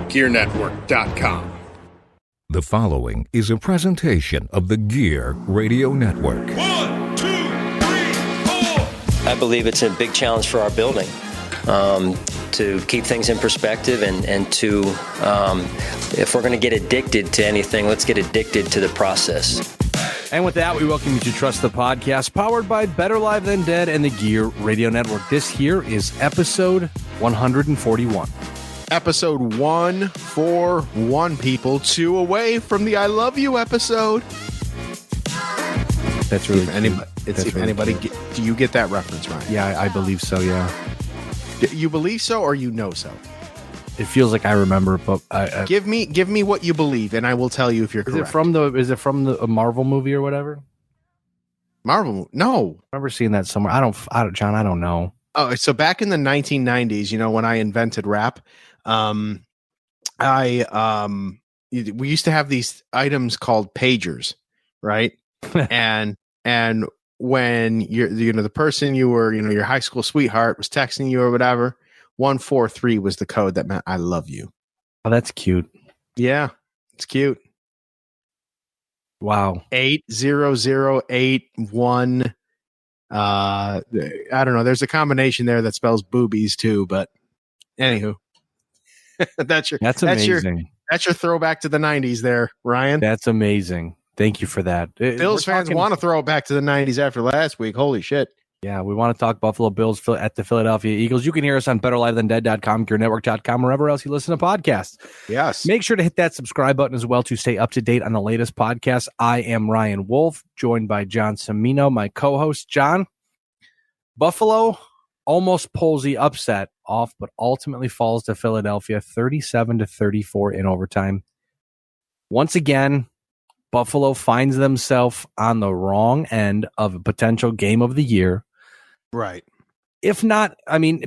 GearNetwork.com. The following is a presentation of the Gear Radio Network. 1, 2, 3, 4. I believe it's a big challenge for our building to keep things in perspective and to, if we're going to get addicted to anything, let's get addicted to the process. And with that, we welcome you to Trust the Podcast, powered by Better Live Than Dead and the Gear Radio Network. This here is episode 141. Episode 141, people. 2 away from the I Love You episode. That's really anybody. Do you get that reference, Ryan? Yeah, I believe so, yeah. You believe so or you know so? It feels like I remember, but give me what you believe, and I will tell you if you're correct. Is it from the Marvel movie or whatever? Marvel? No. I remember seeing that somewhere. I don't, John, I don't know. Oh, so back in the 1990s, when I invented rap, we used to have these items called pagers, right? and when the person you were, your high school sweetheart was texting you or whatever, 143 was the code that meant I love you. Oh, that's cute. Yeah, it's cute. Wow. 80081. I don't know. There's a combination there that spells boobies too, but anywho, that's amazing. That's your throwback to the 90s there, Ryan. That's amazing. Thank you for that. Bills fans want to throw it back to the 90s after last week. Holy shit. Yeah, we want to talk Buffalo Bills at the Philadelphia Eagles. You can hear us on BetterLiveThanDead.com, GearNetwork.com, wherever else you listen to podcasts. Yes. Make sure to hit that subscribe button as well to stay up to date on the latest podcasts. I am Ryan Wolfe, joined by John Cimino, my co-host. John, Buffalo almost pulls the upset off, but ultimately falls to Philadelphia 37-34 in overtime. Once again, Buffalo finds themselves on the wrong end of a potential game of the year. Right. If not,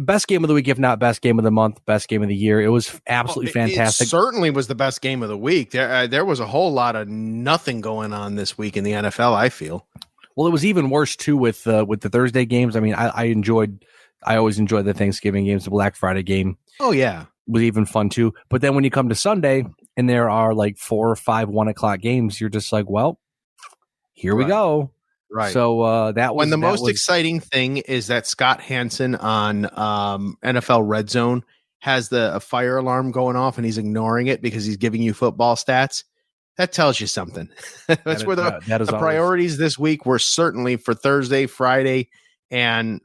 best game of the week, if not best game of the month, best game of the year. It was absolutely fantastic. It certainly was the best game of the week. There was a whole lot of nothing going on this week in the NFL, I feel. Well, it was even worse, too, with the Thursday games. I always enjoy the Thanksgiving games, the Black Friday game. Oh, yeah. It was even fun, too. But then when you come to Sunday and there are like 4 or 5 1 o'clock games, you're just like, well, here we go. Right. So that was most exciting thing is that Scott Hansen on NFL Red Zone has a fire alarm going off and he's ignoring it because he's giving you football stats. That tells you something. That's where the priorities this week were certainly for Thursday, Friday, and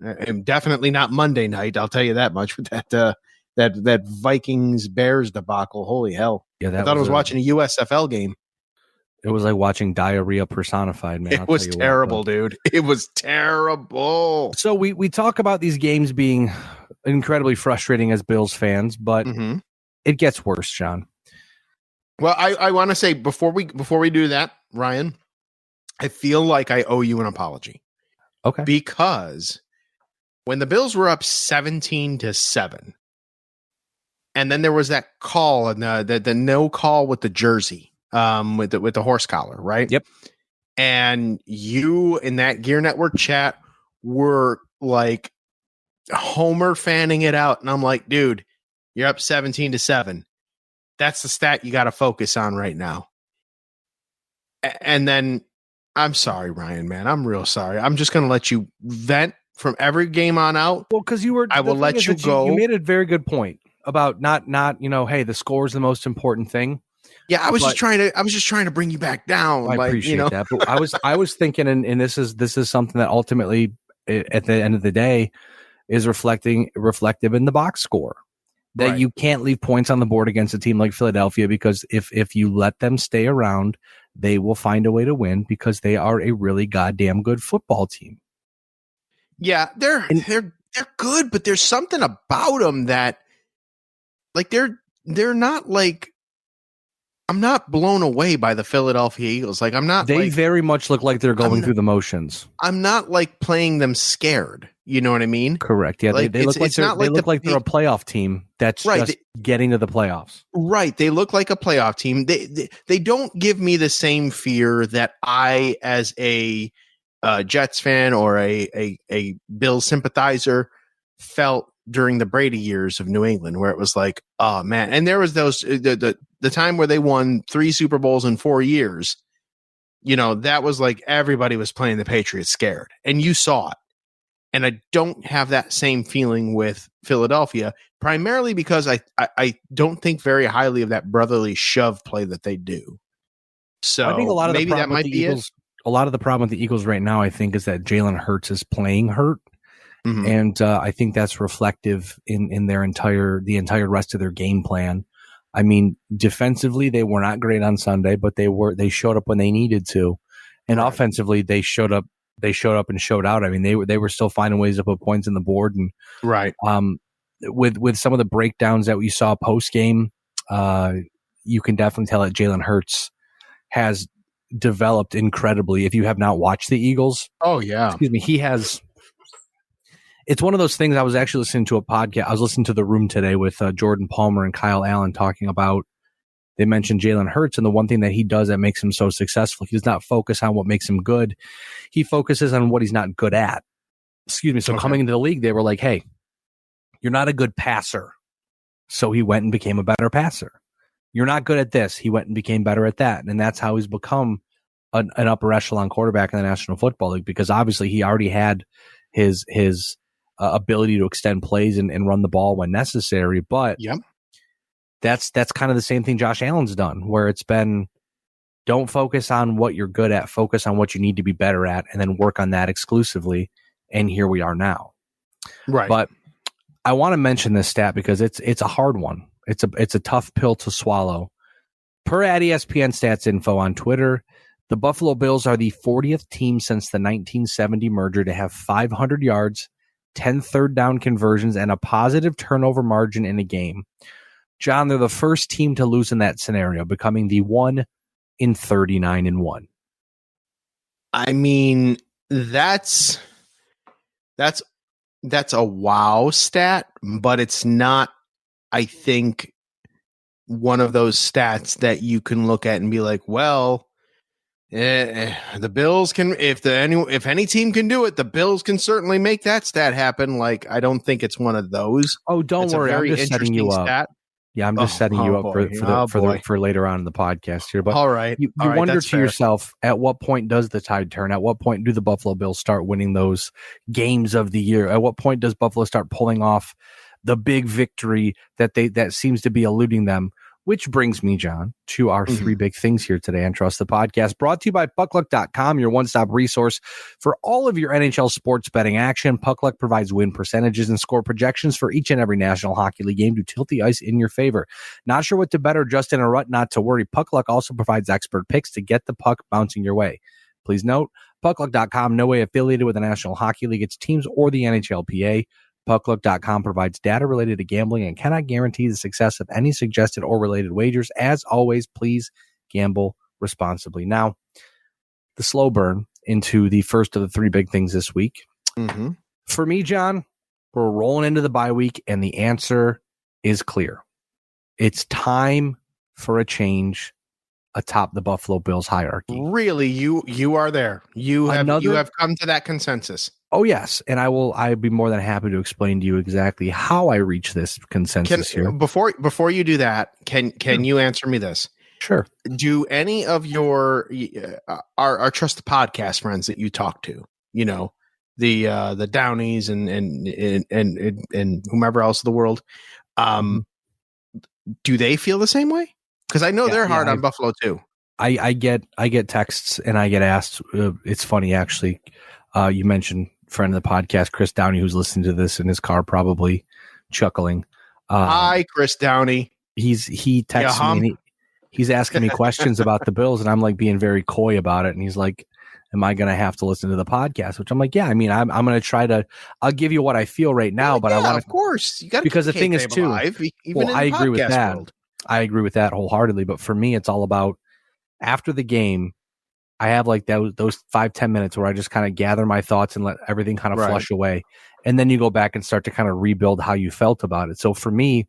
definitely not Monday night. I'll tell you that much with that Vikings Bears debacle. Holy hell. Yeah, I thought I was watching a USFL game. It was like watching diarrhea personified, man. It was terrible, dude. It was terrible. So we talk about these games being incredibly frustrating as Bills fans, but it gets worse, John. Well, I want to say before we do that, Ryan, I feel like I owe you an apology. Okay. Because when the Bills were up 17-7, and then there was that call and the no call with the jersey. With the horse collar, right? Yep. And you in that Gear Network chat were like Homer fanning it out, and I'm like, dude, you're up 17-7. That's the stat you got to focus on right now. And then I'm sorry, Ryan, man. I'm real sorry. I'm just gonna let you vent from every game on out. Well, because I will let you go. You made a very good point about not hey, the score is the most important thing. Yeah, I was just trying to bring you back down. I appreciate that. But I was thinking, and this is something that ultimately, at the end of the day, is reflective in the box score. That you can't leave points on the board against a team like Philadelphia, because if you let them stay around, they will find a way to win because they are a really goddamn good football team. Yeah, they're good, but there's something about them that, like, they're not like. I'm not blown away by the Philadelphia Eagles. Like, I'm not. They very much look like they're going through the motions. I'm not like playing them scared. You know what I mean? Correct. Yeah, like, they look like they're a playoff team that's just getting to the playoffs. Right. They look like a playoff team. They don't give me the same fear that I, as a Jets fan or a Bills sympathizer, felt during the Brady years of New England, where it was like, oh man. And there was those, the time where they won 3 Super Bowls in 4 years, that was like everybody was playing the Patriots scared, and you saw it. And I don't have that same feeling with Philadelphia, primarily because I don't think very highly of that brotherly shove play that they do. So I think a lot of maybe the that might be Eagles, a lot of the problem with the Eagles right now, I think, is that Jalen Hurts is playing hurt. Mhm. And I think that's reflective in the entire rest of their game plan. I mean, defensively, they were not great on Sunday, but they showed up when they needed to. And Right. offensively, they showed up and showed out. I mean, they were still finding ways to put points on the board. And Right. with some of the breakdowns that we saw post game, you can definitely tell that Jalen Hurts has developed incredibly. If you have not watched the Eagles, Oh yeah. excuse me, he has. It's one of those things. I was actually listening to a podcast. I was listening to The Room today with Jordan Palmer and Kyle Allen talking about. They mentioned Jalen Hurts, and the one thing that he does that makes him so successful, he does not focus on what makes him good. He focuses on what he's not good at. Excuse me. So Okay. coming into the league, they were like, "Hey, you're not a good passer," so he went and became a better passer. You're not good at this. He went and became better at that, and that's how he's become an upper echelon quarterback in the National Football League. Because obviously, he already had his ability to extend plays and run the ball when necessary. But Yep. that's kind of the same thing Josh Allen's done, where it's been, don't focus on what you're good at, focus on what you need to be better at, and then work on that exclusively. And here we are now. Right. But I want to mention this stat because it's a hard one. It's a tough pill to swallow. Per at ESPN Stats Info on Twitter, the Buffalo Bills are the 40th team since the 1970 merger to have 500 yards, 10 third down conversions, and a positive turnover margin in a game. John, they're the first team to lose in that scenario, becoming the 1 in 39-1. I mean, that's a wow stat, but it's not, I think, one of those stats that you can look at and be like, well, the Bills can, if any team can do it, the Bills can certainly make that stat happen. Like, I don't think it's one of those. Oh, don't It's worry. a I'm very just setting you interesting up. stat. Yeah, I'm just setting you up for later on in the podcast here. But all right, you all right, wonder that's to fair. yourself, at what point does the tide turn? At what point do the Buffalo Bills start winning those games of the year? At what point does Buffalo start pulling off the big victory that seems to be eluding them? Which brings me, John, to our three big things here today on Trust the Podcast, brought to you by puckluck.com, your one-stop resource for all of your NHL sports betting action. Puckluck provides win percentages and score projections for each and every National Hockey League game to tilt the ice in your favor. Not sure what to bet or just in a rut? Not to worry. Puckluck also provides expert picks to get the puck bouncing your way. Please note, puckluck.com, no way affiliated with the National Hockey League, its teams, or the NHLPA. Puckluck.com provides data related to gambling and cannot guarantee the success of any suggested or related wagers. As always, please gamble responsibly. Now, the slow burn into the first of the three big things this week. Mm-hmm. For me, John, we're rolling into the bye week, and the answer is clear. It's time for a change atop the Buffalo Bills hierarchy. Really, you are there. You have come to that consensus. Oh, yes. And I'd be more than happy to explain to you exactly how I reach this consensus here. Before you do that, can you answer me this? Sure. Do any of your our Trust the Podcast friends that you talk to, the Downies and whomever else in the world, do they feel the same way? Because I know they're hard on Buffalo too. I get texts and I get asked. It's funny actually. You mentioned friend of the podcast, Chris Downey, who's listening to this in his car, probably chuckling. Hi, Chris Downey. He texts me and he's asking me questions about the Bills, and I'm like being very coy about it. And he's like, "Am I going to have to listen to the podcast?" Which I'm like, "Yeah, I mean, I'm going to try to. I'll give you what I feel right now, but I want to, of course, you got because the thing is too. I agree with that. World. I agree with that wholeheartedly. But for me, it's all about after the game. I have like those 5-10 minutes where I just kind of gather my thoughts and let everything kind of flush away. And then you go back and start to kind of rebuild how you felt about it. So for me,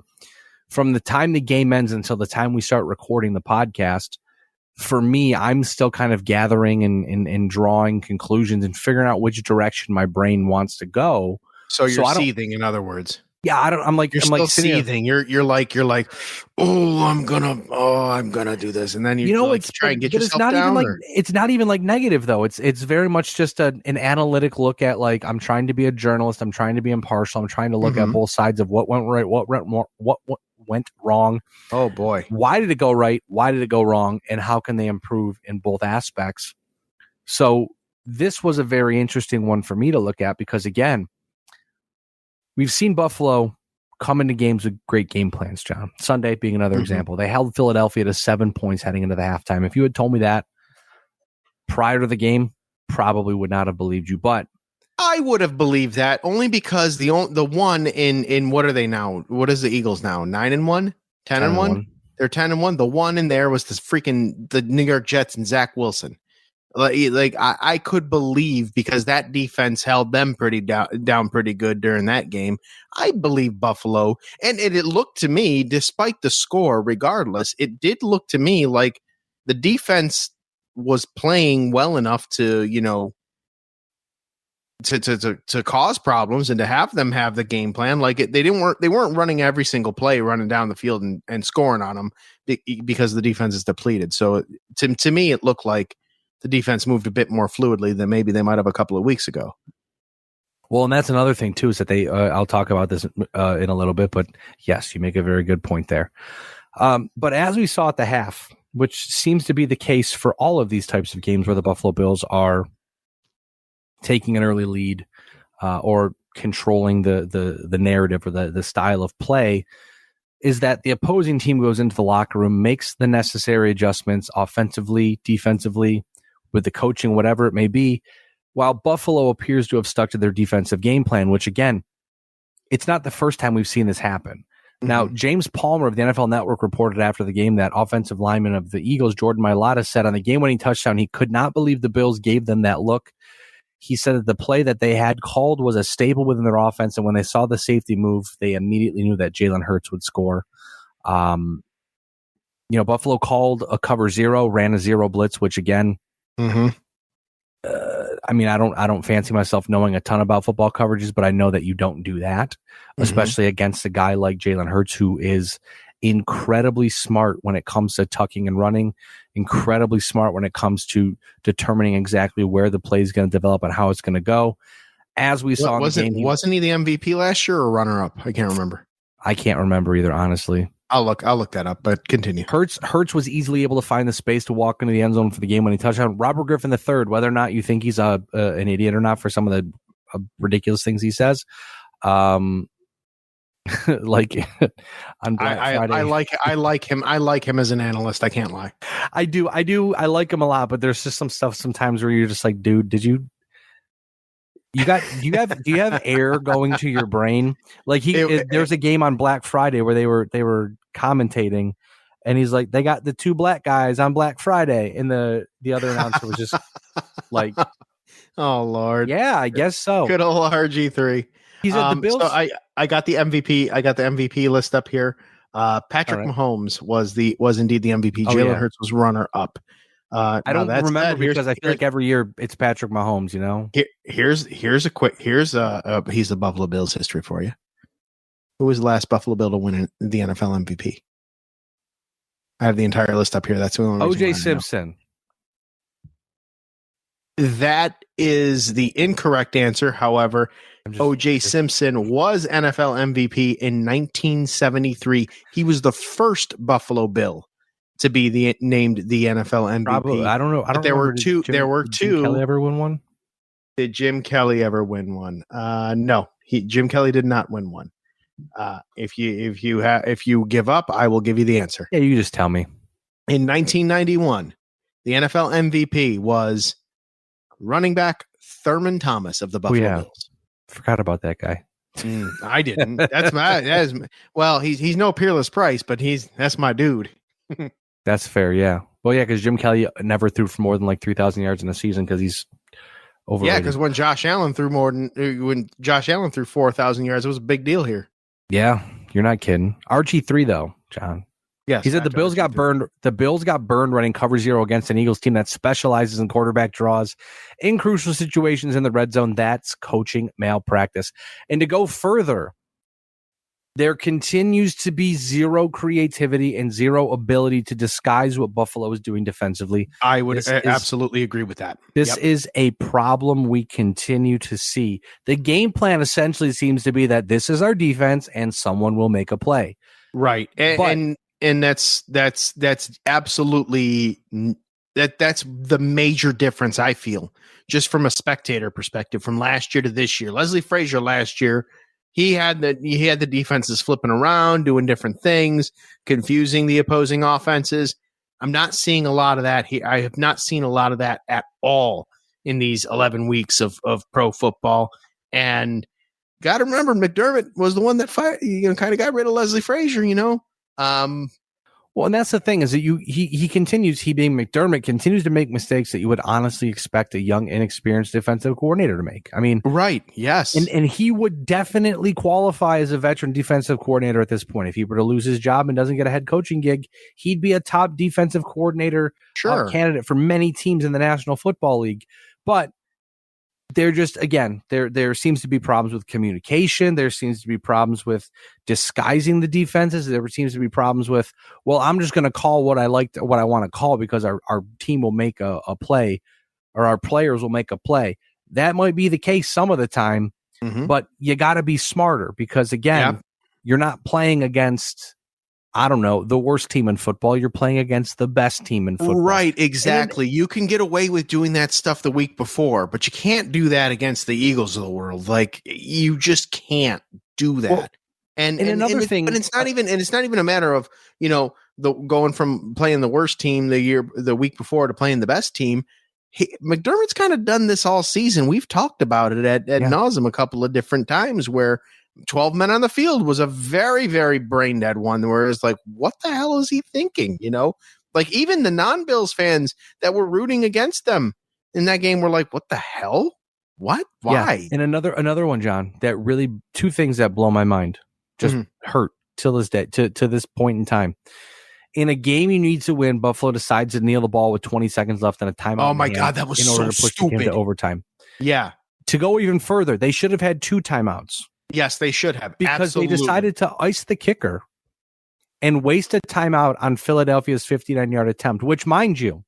from the time the game ends until the time we start recording the podcast, for me, I'm still kind of gathering and drawing conclusions and figuring out which direction my brain wants to go. So you're seething, in other words. Yeah, I'm like You're still seething. You're like, I'm gonna do this, and then you like, try and get yourself down. It's not even like negative though. It's very much just an analytic look at like I'm trying to be a journalist. I'm trying to be impartial. I'm trying to look at both sides of what went right, what went wrong. Oh boy, why did it go right? Why did it go wrong? And how can they improve in both aspects? So this was a very interesting one for me to look at because again, we've seen Buffalo come into games with great game plans, John. Sunday being another example. They held Philadelphia to 7 points heading into the halftime. If you had told me that prior to the game, probably would not have believed you. But I would have believed that only because the one in what are they now? What is the Eagles now? 9-1? 10-1? They're 10-1. The one in there was the New York Jets and Zach Wilson. Like I could believe because that defense held them pretty down pretty good during that game. I believe Buffalo, and it looked to me, despite the score, regardless, it did look to me like the defense was playing well enough to to cause problems and to have them have the game plan. Like they weren't running every single play, running down the field and scoring on them because the defense is depleted. So to me, it looked like the defense moved a bit more fluidly than maybe they might have a couple of weeks ago. Well, and that's another thing too, is that they, I'll talk about this in a little bit, but yes, you make a very good point there. But as we saw at the half, which seems to be the case for all of these types of games where the Buffalo Bills are taking an early lead or controlling the narrative or the style of play, is that the opposing team goes into the locker room, makes the necessary adjustments offensively, defensively, with the coaching, whatever it may be, while Buffalo appears to have stuck to their defensive game plan, which again, it's not the first time we've seen this happen. Now, James Palmer of the NFL Network reported after the game that offensive lineman of the Eagles, Jordan Mailata, said on the game-winning touchdown he could not believe the Bills gave them that look. He said that the play that they had called was a staple within their offense, and when they saw the safety move, they immediately knew that Jalen Hurts would score. Buffalo called a cover zero, ran a zero blitz, which again, I don't fancy myself knowing a ton about football coverages, but I know that you don't do that, especially against a guy like Jalen Hurts, who is incredibly smart when it comes to tucking and running, incredibly smart when it comes to determining exactly where the play is going to develop and how it's going to go. As we saw in the game, wasn't he the MVP last year or runner-up? I can't remember. I can't remember either, honestly. I'll look that up, but continue. Hertz was easily able to find the space to walk into the end zone for the game-winning touchdown. Robert Griffin III, whether or not you think he's an idiot or not for some of the ridiculous things he says, like on Black Friday. I like him. I like him as an analyst. I can't lie. I do. I like him a lot, but there's just some stuff sometimes where you're just like, dude, do you have air going to your brain? Like there's a game on Black Friday where they were commentating, and he's like, they got the two black guys on Black Friday, and the other announcer was just like, oh Lord, yeah, I guess so. Good old RG3. He's at the Bills. So I got the MVP. I got the MVP list up here. Patrick Mahomes was indeed the MVP. Jalen Hurts was runner up. I don't remember because I feel like every year it's Patrick Mahomes. Here's he's the Buffalo Bills history for you. Who was the last Buffalo Bill to win the NFL MVP? I have the entire list up here. That's the only O.J. Simpson. That is the incorrect answer. However, O.J. Simpson was NFL MVP in 1973. He was the first Buffalo Bill to be named the NFL MVP. Probably. I don't know. There were two. Did Jim Kelly ever win one? Did Jim Kelly ever win one? No. Jim Kelly did not win one. If you give up, I will give you the answer. Yeah, you just tell me. In 1991, the NFL MVP was running back Thurman Thomas of the Buffalo Bills. Forgot about that guy. I didn't. He's no Peerless Price, but that's my dude. That's fair. Yeah. Well, yeah, because Jim Kelly never threw for more than like 3,000 yards in a season because he's overrated. Yeah, because when Josh Allen threw 4,000 yards, it was a big deal here. Yeah, you're not kidding. RG3 though, John. Yes, he said the Bills got burned. The Bills got burned running cover zero against an Eagles team that specializes in quarterback draws in crucial situations in the red zone. That's coaching malpractice. And to go further, There continues to be zero creativity and zero ability to disguise what Buffalo is doing defensively. I would absolutely agree with that. This is a problem we continue to see. The game plan essentially seems to be that this is our defense and someone will make a play. Right. And that's absolutely that's the major difference I feel just from a spectator perspective from last year to this year. Leslie Frazier last year, he had the defenses flipping around, doing different things, confusing the opposing offenses. I'm not seeing a lot of that here. I have not seen a lot of that at all in these 11 weeks of pro football. And got to remember, McDermott was the one that kind of got rid of Leslie Frazier, Well, and that's the thing is that he being McDermott continues to make mistakes that you would honestly expect a young, inexperienced defensive coordinator to make. I mean, right. Yes. And he would definitely qualify as a veteran defensive coordinator at this point. If he were to lose his job and doesn't get a head coaching gig, he'd be a top defensive coordinator candidate for many teams in the National Football League. But they're just, again, there seems to be problems with communication. There seems to be problems with disguising the defenses. There seems to be problems with, well, I'm just going to call what I want to call because our team will make a play or our players will make a play. That might be the case some of the time, but you got to be smarter because, again, you're not playing against, I don't know, the worst team in football. You're playing against the best team in football. Right, exactly. You can get away with doing that stuff the week before, but you can't do that against the Eagles of the world. Like, you just can't do that. Well, and another thing, but it's not even a matter of, going from playing the worst team the week before to playing the best team. McDermott's kind of done this all season. We've talked about it at nauseum a couple of different times where 12 men on the field was a very, very brain dead one where it's like, what the hell is he thinking? Like even the non-Bills fans that were rooting against them in that game were like, what the hell? What? Why? Yeah. And another one, John, that really two things that blow my mind just hurt till this day, to this point in time. In a game you need to win, Buffalo decides to kneel the ball with 20 seconds left and a timeout. Oh my God, that was in order so to push the game to overtime. Yeah. To go even further, they should have had 2 timeouts. Yes, they should have. Because Absolutely. They decided to ice the kicker and waste a timeout on Philadelphia's 59-yard attempt, which, mind you,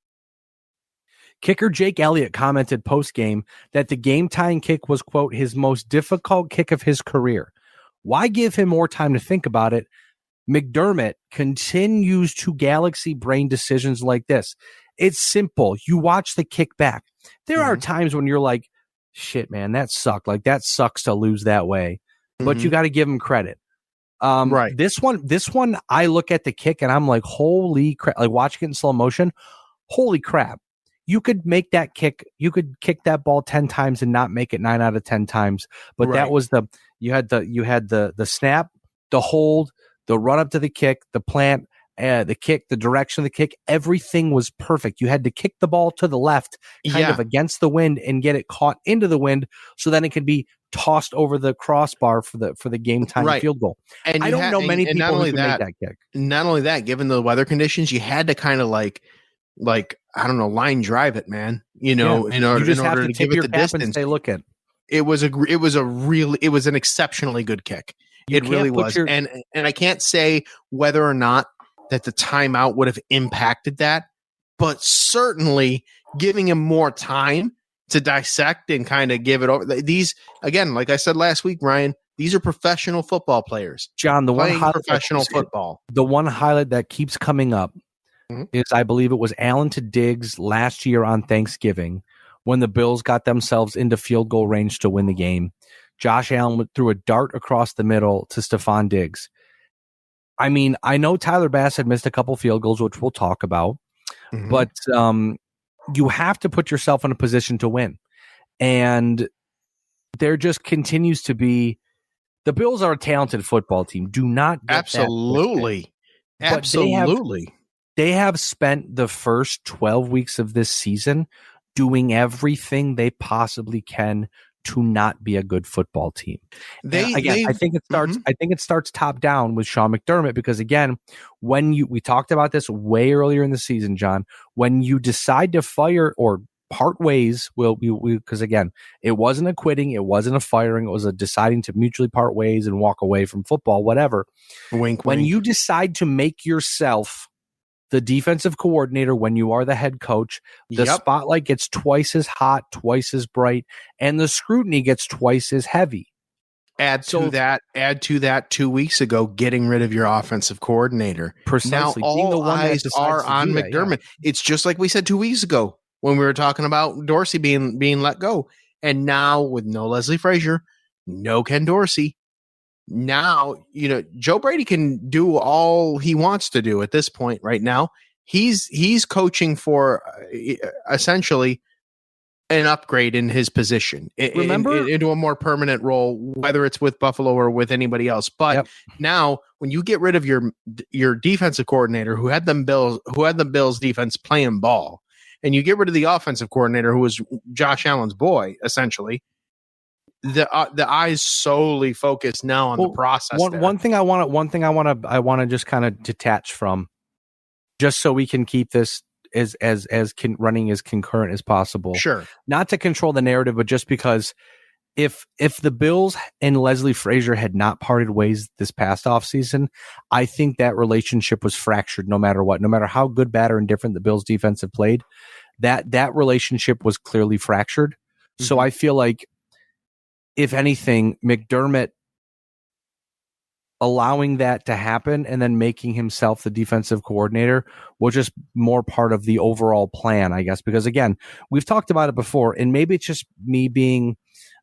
kicker Jake Elliott commented post-game that the game-tying kick was, quote, his most difficult kick of his career. Why give him more time to think about it? McDermott continues to galaxy brain decisions like this. It's simple. You watch the kick back. There are times when you're like, shit, man, that sucked. Like, that sucks to lose that way. But you got to give him credit. Right. This one, I look at the kick and I'm like, holy crap! Like watching it in slow motion, holy crap! You could make that kick. You could kick that ball 10 times and not make it 9 out of 10 times. But that was you had the snap, the hold, the run up to the kick, the plant, the kick, the direction of the kick. Everything was perfect. You had to kick the ball to the left, kind of against the wind, and get it caught into the wind, so then it could be tossed over the crossbar for the game time field goal. And I don't know many people who can make that kick. Not only that, given the weather conditions, you had to kind of like I don't know, line drive it, man. In order to give it the distance. And say, look at it was an exceptionally good kick. It really was, and I can't say whether or not that the timeout would have impacted that, but certainly giving him more time to dissect and kind of give it over. These, again, like I said last week, Ryan, these are professional football players. John, the one professional football. The one highlight that keeps coming up is, I believe it was Allen to Diggs last year on Thanksgiving when the Bills got themselves into field goal range to win the game. Josh Allen threw a dart across the middle to Stephon Diggs. I mean, I know Tyler Bass had missed a couple field goals, which we'll talk about, but you have to put yourself in a position to win. And there just continues to be, the Bills are a talented football team. Do not get absolutely. They have spent the first 12 weeks of this season doing everything they possibly can to not be a good football team. I think it starts top down with Sean McDermott, because again, we talked about this way earlier in the season, John, when you decide to fire or part ways. Because again, it wasn't a quitting, it wasn't a firing, it was a deciding to mutually part ways and walk away from football, whatever. Wink, When wink. you decide to make yourself the defensive coordinator, when you are the head coach, the Yep. spotlight gets twice as hot, twice as bright, and the scrutiny gets twice as heavy. Add So- to that 2 weeks ago, getting rid of your offensive coordinator. Precisely, Now being all the one that eyes decides are to on do that, yeah. McDermott. It's just like we said 2 weeks ago when we were talking about Dorsey being let go. And now with no Leslie Frazier, no Ken Dorsey, now, Joe Brady can do all he wants to do at this point right now. He's coaching for essentially an upgrade in his position, Remember- into a more permanent role, whether it's with Buffalo or with anybody else. But Yep. now, when you get rid of your defensive coordinator who had the Bills defense playing ball, and you get rid of the offensive coordinator who was Josh Allen's boy, essentially, the eyes solely focus now on the process. One thing I want to just kind of detach from, just so we can keep this running as concurrent as possible. Sure. Not to control the narrative, but just because if the Bills and Leslie Frazier had not parted ways this past offseason, I think that relationship was fractured no matter what. No matter how good, bad, or indifferent the Bills defense have played, that relationship was clearly fractured. So I feel like, if anything, McDermott allowing that to happen and then making himself the defensive coordinator was just more part of the overall plan, I guess. Because again, we've talked about it before, and maybe it's just me being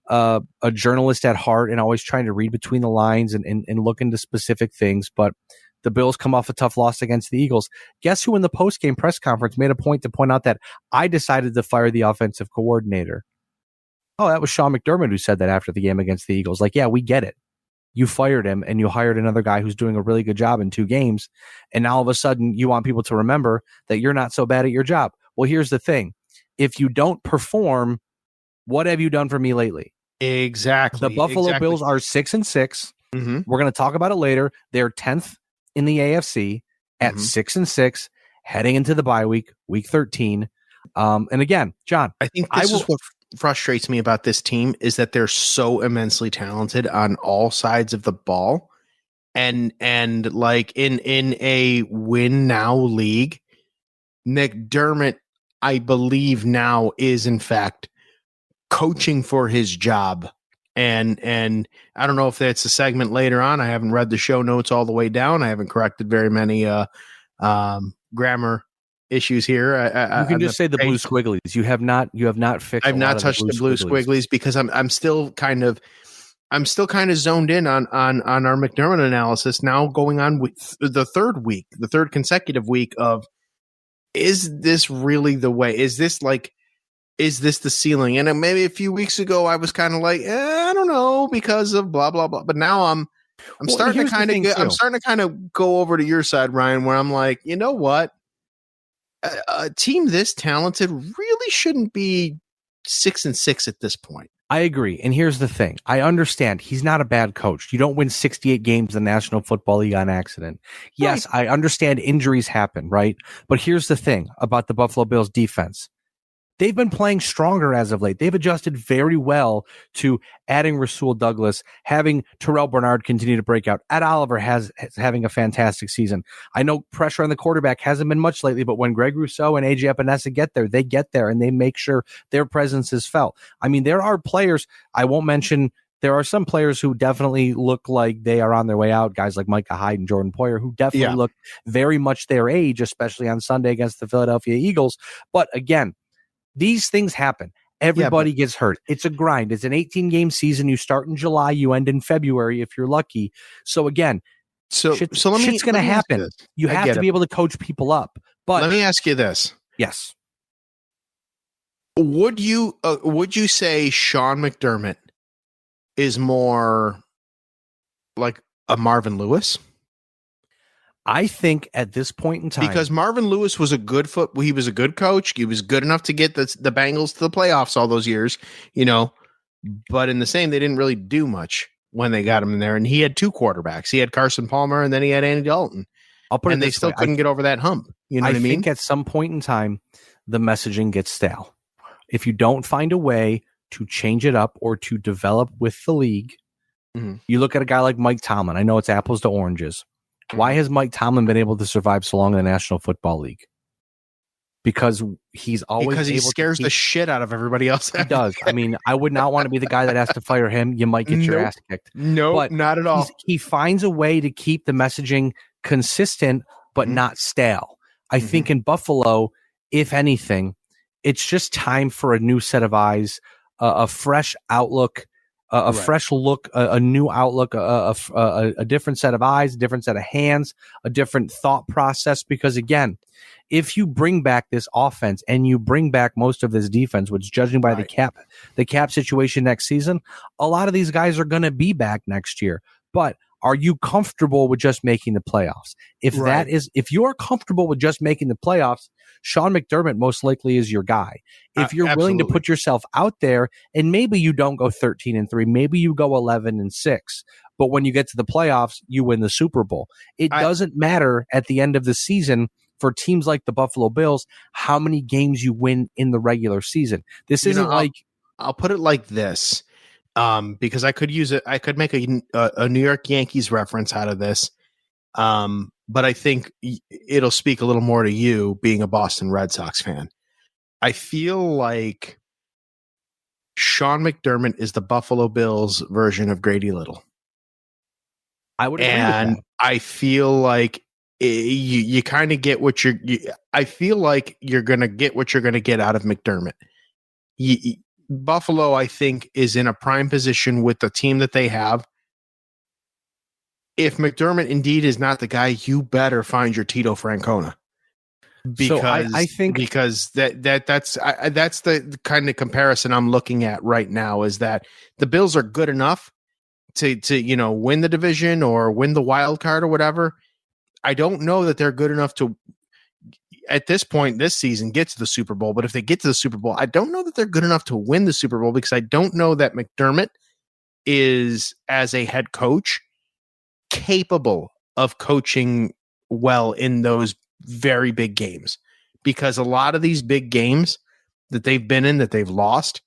a journalist at heart and always trying to read between the lines and look into specific things. But the Bills come off a tough loss against the Eagles. Guess who in the post-game press conference made a point to point out that I decided to fire the offensive coordinator? Oh, that was Sean McDermott who said that after the game against the Eagles. Like, yeah, we get it. You fired him and you hired another guy who's doing a really good job in 2 games. And now all of a sudden you want people to remember that you're not so bad at your job. Well, here's the thing. If you don't perform, what have you done for me lately? Exactly. The Buffalo Bills are 6-6. Mm-hmm. We're going to talk about it later. They're 10th in the AFC at 6-6, heading into the bye week, week 13. And again, John, I think this is what frustrates me about this team is that they're so immensely talented on all sides of the ball, and like in a win now league, McDermott, I believe now is in fact coaching for his job. And I don't know if that's a segment later on. I haven't read the show notes all the way down. I haven't corrected very many grammar issues here. You can just say the blue squigglies. You have not fixed. I've not touched the blue squigglies because I'm still kind of zoned in on our McDermott analysis now, going on with the third consecutive week of, is this really the way? Is this the ceiling? And maybe a few weeks ago I was kind of like, I don't know, because of blah blah blah. But now I'm starting to kind of go over to your side, Ryan, where I'm like, you know what? A team this talented really shouldn't be 6-6 at this point. I agree. And here's the thing. I understand he's not a bad coach. You don't win 68 games in the National Football League on accident. Yes, right. I understand injuries happen, right? But here's the thing about the Buffalo Bills defense. They've been playing stronger as of late. They've adjusted very well to adding Rasul Douglas, having Terrell Bernard continue to break out. Ed Oliver is having a fantastic season. I know pressure on the quarterback hasn't been much lately, but when Greg Rousseau and AJ Epinesa get there and they make sure their presence is felt. I mean, there are players, I won't mention, there are some players who definitely look like they are on their way out. Guys like Micah Hyde and Jordan Poyer, who definitely look very much their age, especially on Sunday against the Philadelphia Eagles. But again, these things happen. Everybody gets hurt. It's a grind. It's an 18-game season. You start in July, you end in February if you're lucky. So again, shit's going to happen. You have to be able to coach people up. But let me ask you this. Yes. Would you say Sean McDermott is more like a Marvin Lewis? I think at this point in time, because Marvin Lewis was he was a good coach. He was good enough to get the Bengals to the playoffs all those years, but in the same, they didn't really do much when they got him in there. And he had 2 quarterbacks. He had Carson Palmer and then he had Andy Dalton. And they still couldn't get over that hump. You know what I mean? I think at some point in time, the messaging gets stale. if you don't find a way to change it up or to develop with the league, you look at a guy like Mike Tomlin. I know it's apples to oranges. Why has Mike Tomlin been able to survive so long in the National Football League? Because he scares the shit out of everybody else. He does. I mean, I would not want to be the guy that has to fire him. You might get your ass kicked. No, not at all. He finds a way to keep the messaging consistent, but not stale. I think in Buffalo, if anything, it's just time for a new set of eyes, a fresh outlook, fresh look, a new outlook, a different set of eyes, a different set of hands, a different thought process. Because again, if you bring back this offense and you bring back most of this defense, which judging by the cap situation next season, a lot of these guys are going to be back next year. But are you comfortable with just making the playoffs? If you're comfortable with just making the playoffs, Sean McDermott most likely is your guy. If you're willing to put yourself out there, and maybe you don't go 13-3, maybe you go 11-6, but when you get to the playoffs, you win the Super Bowl. It doesn't matter at the end of the season for teams like the Buffalo Bills how many games you win in the regular season. This isn't I'll put it like this. Because I could use it. I could make a New York Yankees reference out of this. But I think it'll speak a little more to you being a Boston Red Sox fan. I feel like Sean McDermott is the Buffalo Bills version of Grady Little. I would agree with that. I feel like you kind of get what I feel like you're going to get what you're going to get out of McDermott. Buffalo, I think, is in a prime position with the team that they have. If McDermott indeed is not the guy, you better find your Tito Francona. Because I think that's the kind of comparison I'm looking at right now, is that the Bills are good enough to win the division or win the wild card or whatever. I don't know that they're good enough to, at this point this season, get to the Super Bowl. But if they get to the Super Bowl, I don't know that they're good enough to win the Super Bowl, because I don't know that McDermott is, as a head coach, capable of coaching well in those very big games. Because a lot of these big games that they've been in, that they've lost,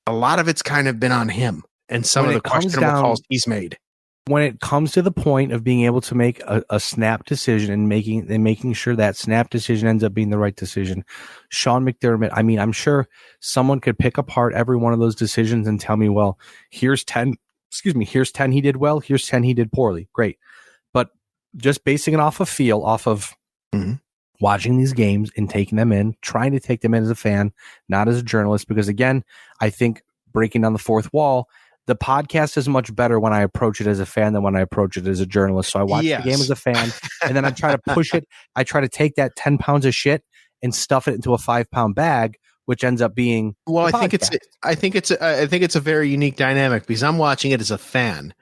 a lot of it's kind of been on him and some of the questionable calls he's made. When it comes to the point of being able to make a snap decision and making sure that snap decision ends up being the right decision, Sean McDermott, I mean, I'm sure someone could pick apart every one of those decisions and tell me, well, here's 10 he did well, here's 10 he did poorly. Great. But just basing it off of feel, off of watching these games and taking them in, trying to take them in as a fan, not as a journalist, because again, I think breaking down the fourth wall, the podcast is much better when I approach it as a fan than when I approach it as a journalist. So I watch the game as a fan, and then I try to push it. I try to take that 10 pounds of shit and stuff it into a 5-pound bag, which ends up being I think it's a very unique dynamic, because I'm watching it as a fan,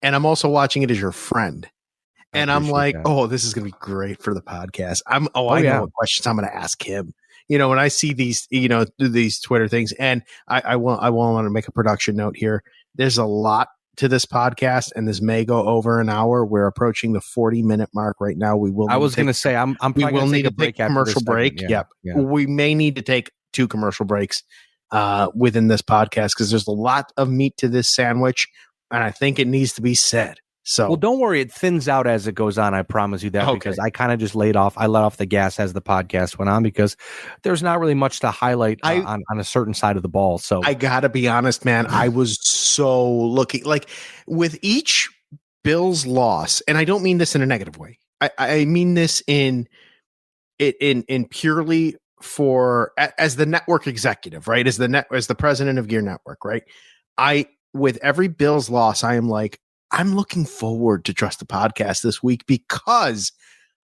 and I'm also watching it as your friend. And I'm like, this is going to be great for the podcast. I know what questions I'm going to ask him. When I see these, these Twitter things, and I want to make a production note here. There's a lot to this podcast, and this may go over an hour. We're approaching the 40-minute mark right now. We will. I was going to say, I'm probably going to take a break. Commercial break. Yeah. We may need to take 2 commercial breaks within this podcast, because there's a lot of meat to this sandwich, and I think it needs to be said. So, well, don't worry. It thins out as it goes on. I promise you that, because I kind of just let off the gas as the podcast went on, because there's not really much to highlight on a certain side of the ball. So I gotta be honest, man. I was so looking, like, with each Bills loss, and I don't mean this in a negative way. I mean this in purely for as the network executive, right? As the president of Gear Network, right? With every Bills loss, I am like, I'm looking forward to Trust the Podcast this week, because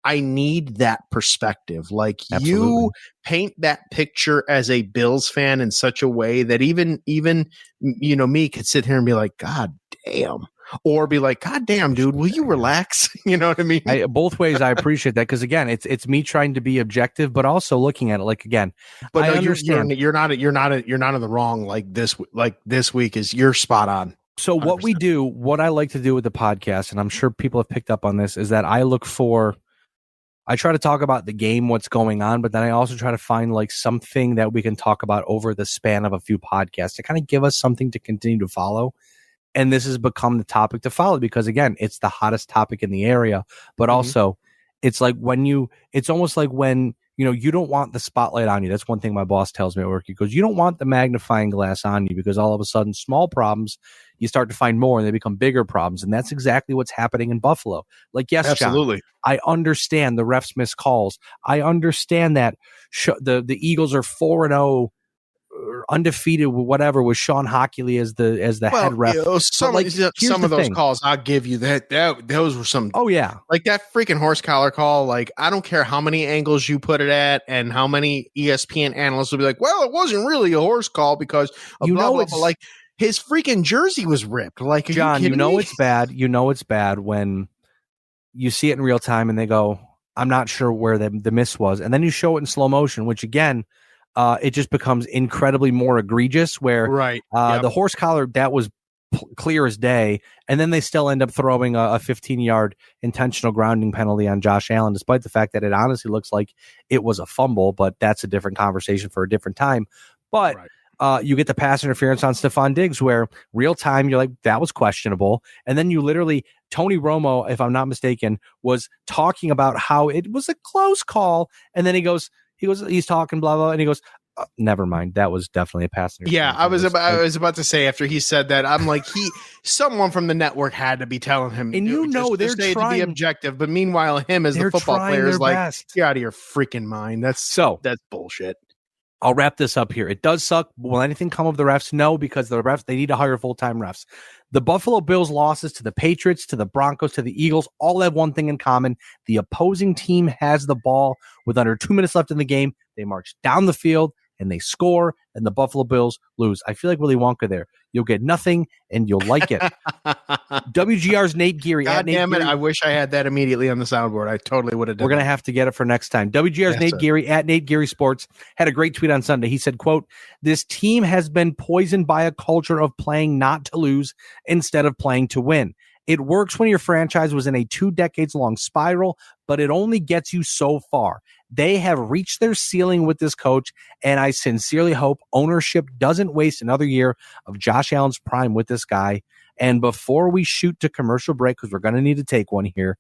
I need that perspective. Like, absolutely. You paint that picture as a Bills fan in such a way that even me could sit here and be like, God damn, or be like, God damn, dude, will you relax? You know what I mean? Both ways, I appreciate that, because again, it's me trying to be objective, but also looking at it like, again. But no, you're not in the wrong. Like this week is, you're spot on. So 100%. What I like to do with the podcast, and I'm sure people have picked up on this, is that I look for I try to talk about the game, what's going on, but then I also try to find like something that we can talk about over the span of a few podcasts to kind of give us something to continue to follow. And this has become the topic to follow because, again, it's the hottest topic in the area. But also, it's like it's almost like when, you don't want the spotlight on you. That's one thing my boss tells me at work. He goes, you don't want the magnifying glass on you because all of a sudden, small problems, you start to find more and they become bigger problems. And that's exactly what's happening in Buffalo. Like, yes, absolutely. John, I understand the refs miss calls. I understand that the Eagles are 4-0. Undefeated, whatever, with Sean Hockley as the head ref. Some of those calls, I'll give you that. Those were some. Oh yeah, like that freaking horse collar call. Like, I don't care how many angles you put it at, and how many ESPN analysts will be like, "Well, it wasn't really a horse call because blah, blah, blah." Like, his freaking jersey was ripped. Like, John, it's bad. It's bad when you see it in real time and they go, "I'm not sure where the miss was," and then you show it in slow motion, which again. It just becomes incredibly more egregious where the horse collar, that was clear as day. And then they still end up throwing a 15-yard intentional grounding penalty on Josh Allen, despite the fact that it honestly looks like it was a fumble, but that's a different conversation for a different time. But you get the pass interference on Stephon Diggs where real time, you're like, that was questionable. And then you literally, Tony Romo, if I'm not mistaken, was talking about how it was a close call. And then he's talking blah blah, and he goes, "Never mind, that was definitely a pass interference." Yeah, I was about to say after he said that, I'm like, someone from the network had to be telling him, and they're trying to be objective. But meanwhile, him as the football player is like, best. You're out of your freaking mind. That's bullshit. I'll wrap this up here. It does suck. Will anything come of the refs? No, because the refs, they need to hire full-time refs. The Buffalo Bills losses to the Patriots, to the Broncos, to the Eagles all have one thing in common. The opposing team has the ball with under 2 minutes left in the game. They march down the field and they score, and the Buffalo Bills lose. I feel like Willy Wonka there. You'll get nothing, and you'll like it. WGR's Nate Geary. God damn it, I wish I had that immediately on the soundboard. I totally would have done. We're going to have to get it for next time. WGR's Nate Geary, at Nate Geary Sports, had a great tweet on Sunday. He said, quote, "This team has been poisoned by a culture of playing not to lose instead of playing to win. It works when your franchise was in a 2 decades long spiral, but it only gets you so far. They have reached their ceiling with this coach, and I sincerely hope ownership doesn't waste another year of Josh Allen's prime with this guy." And before we shoot to commercial break, because we're going to need to take one here,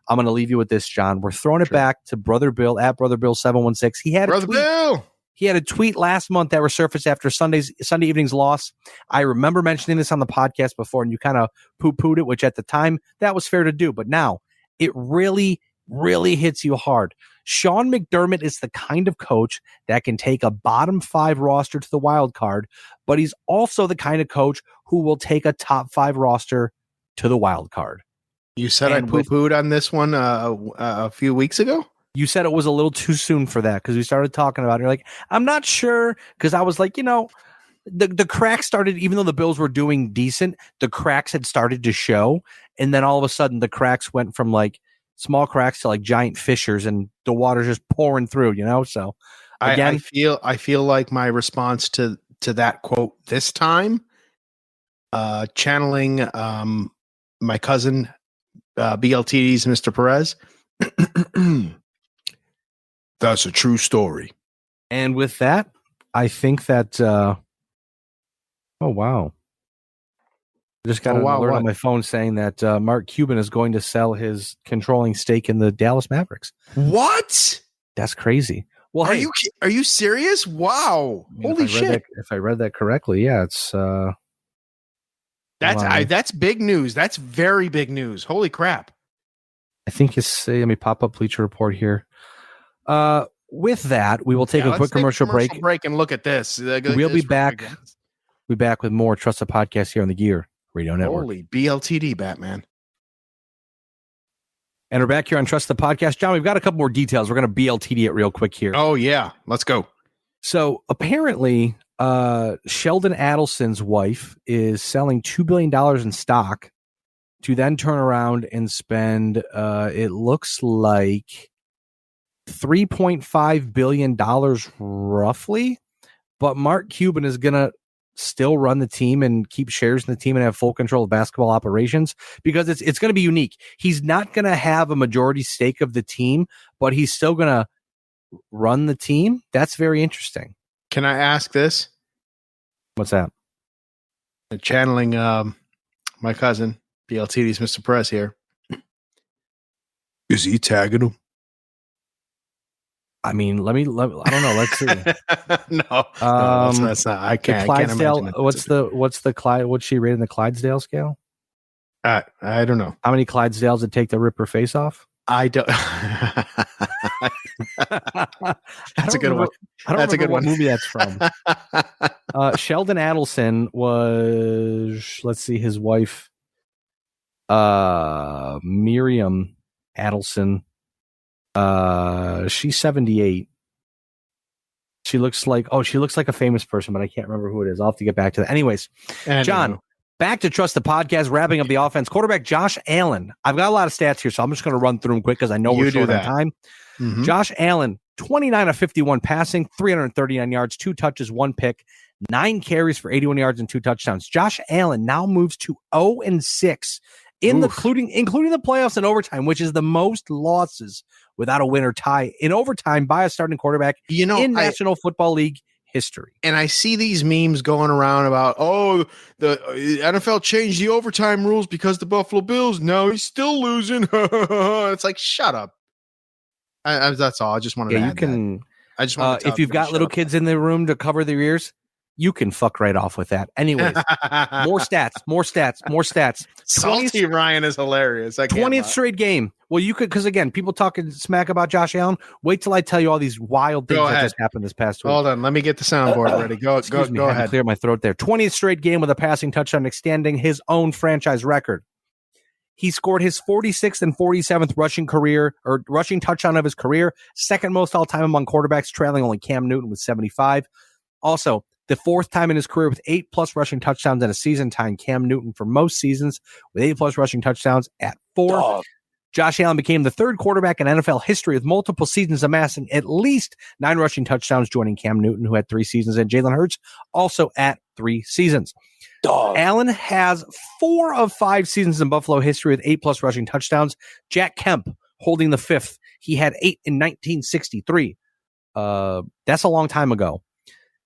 I'm going to leave you with this, John. We're throwing it back to Brother Bill, at Brother Bill 716. He had a tweet last month that resurfaced after Sunday evening's loss. I remember mentioning this on the podcast before, and you kind of poo-pooed it, which at the time, that was fair to do. But now, it really, really hits you hard. Sean McDermott is the kind of coach that can take a bottom 5 roster to the wild card, but he's also the kind of coach who will take a top 5 roster to the wild card. You said I poo-pooed on this one a few weeks ago? You said it was a little too soon for that because we started talking about it. You're like, I'm not sure, because I was like, the cracks started, even though the Bills were doing decent, the cracks had started to show. And then all of a sudden the cracks went from like small cracks to like giant fissures, and the water's just pouring through, So again, I feel like my response to that quote this time, channeling my cousin BLTD's Mr. Perez. That's a true story. And with that, I think that oh wow. I just got an alert on my phone saying that Mark Cuban is going to sell his controlling stake in the Dallas Mavericks. What? That's crazy. Well, are you serious? Wow! Holy shit! If I read that correctly, yeah, it's that's big news. That's very big news. Holy crap! I think let me pop up Bleacher Report here. With that, we will take a quick commercial break and look at this. We'll be back. We'll be back with more Trusted Podcast here on the Gear Radio Network. Holy BLTD, Batman. And we're back here on Trust the Podcast. John, we've got a couple more details. We're going to BLTD it real quick here. Oh, yeah. Let's go. So apparently, Sheldon Adelson's wife is selling $2 billion in stock to then turn around and spend, it looks like $3.5 billion roughly. But Mark Cuban is going to still run the team and keep shares in the team and have full control of basketball operations? Because it's going to be unique. He's not going to have a majority stake of the team, but he's still going to run the team. That's very interesting. Can I ask this? What's that? Channeling my cousin, BLTD's Mr. Press here. Is he tagging him? I mean, I don't know. Let's see. No, that's not. I can't. Clydesdale. What's she rated in the Clydesdale scale? I don't know. How many Clydesdales would take to rip her face off? I don't. That's a good one. I don't remember what movie that's from. Sheldon Adelson was, let's see, his wife, Miriam Adelson. She's 78. She looks like a famous person, but I can't remember who it is. I'll have to get back to that. Anyways, John, back to Trust the Podcast, wrapping up the offense. Quarterback Josh Allen. I've got a lot of stats here, so I'm just going to run through them quick because I know we're short on time. Mm-hmm. Josh Allen, 29 of 51 passing, 339 yards, 2 touches, 1 pick, 9 carries for 81 yards and 2 touchdowns. Josh Allen now moves to 0-6 including the playoffs and overtime, which is the most losses without a win or tie in overtime by a starting quarterback in National Football League history. And I see these memes going around about, the NFL changed the overtime rules because the Buffalo Bills, now he's still losing. It's like, shut up. That's all. I just wanted to add that. I just want if you've got little kids in the room to cover their ears, you can fuck right off with that. Anyways, more stats. Salty Ryan is hilarious. 20th straight game. Well, you could, because again, people talking smack about Josh Allen. Wait till I tell you all these wild things that just happened this past week. Hold on, let me get the soundboard ready. Go ahead. Clear my throat there. 20th straight game with a passing touchdown, extending his own franchise record. He scored his 46th and 47th rushing touchdown of his career, second most all time among quarterbacks, trailing only Cam Newton with 75. Also, the 4th time in his career with 8+ rushing touchdowns in a season, tying Cam Newton for most seasons with 8+ rushing touchdowns at 4. Dog. Josh Allen became the 3rd quarterback in NFL history with multiple seasons amassing at least 9 rushing touchdowns, joining Cam Newton, who had 3 seasons, and Jalen Hurts, also at 3 seasons. Dog. Allen has 4 of 5 seasons in Buffalo history with 8+ rushing touchdowns. Jack Kemp holding the 5th. He had 8 in 1963. That's a long time ago.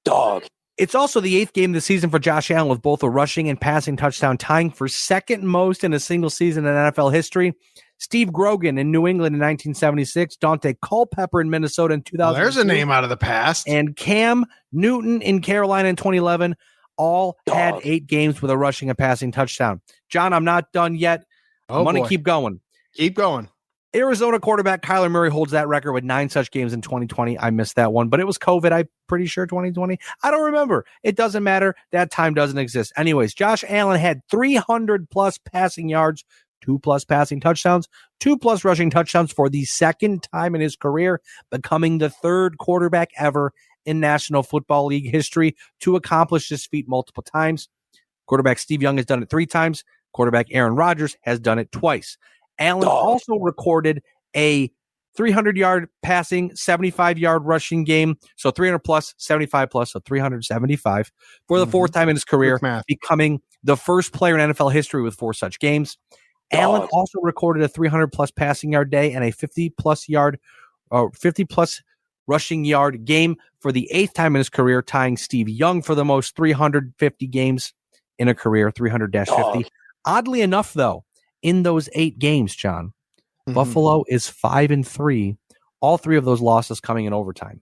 Dog. It's also the 8th game of the season for Josh Allen with both a rushing and passing touchdown, tying for second most in a single season in NFL history. Steve Grogan in New England in 1976, Dante Culpepper in Minnesota in 2000. There's a name out of the past. And Cam Newton in Carolina in 2011 all had 8 games with a rushing and passing touchdown. John, I'm not done yet. I'm going to keep going. Keep going. Arizona quarterback Kyler Murray holds that record with 9 such games in 2020. I missed that one, but it was COVID. I'm pretty sure 2020. I don't remember. It doesn't matter. That time doesn't exist. Anyways, Josh Allen had 300+ passing yards, 2+ passing touchdowns, 2+ rushing touchdowns for the 2nd time in his career, becoming the 3rd quarterback ever in National Football League history to accomplish this feat multiple times. Quarterback Steve Young has done it 3 times. Quarterback Aaron Rodgers has done it twice. Allen also recorded a 300-yard passing, 75-yard rushing game. So 300+, 75+, so 375 for the 4th time in his career, becoming the first player in NFL history with 4 such games. Allen also recorded a 300+ passing yard day and a 50+ rushing yard game for the 8th time in his career, tying Steve Young for the most 350 games in a career, 300-50. Oddly enough, though, in those 8 games, John, Buffalo is 5-3. All 3 of those losses coming in overtime.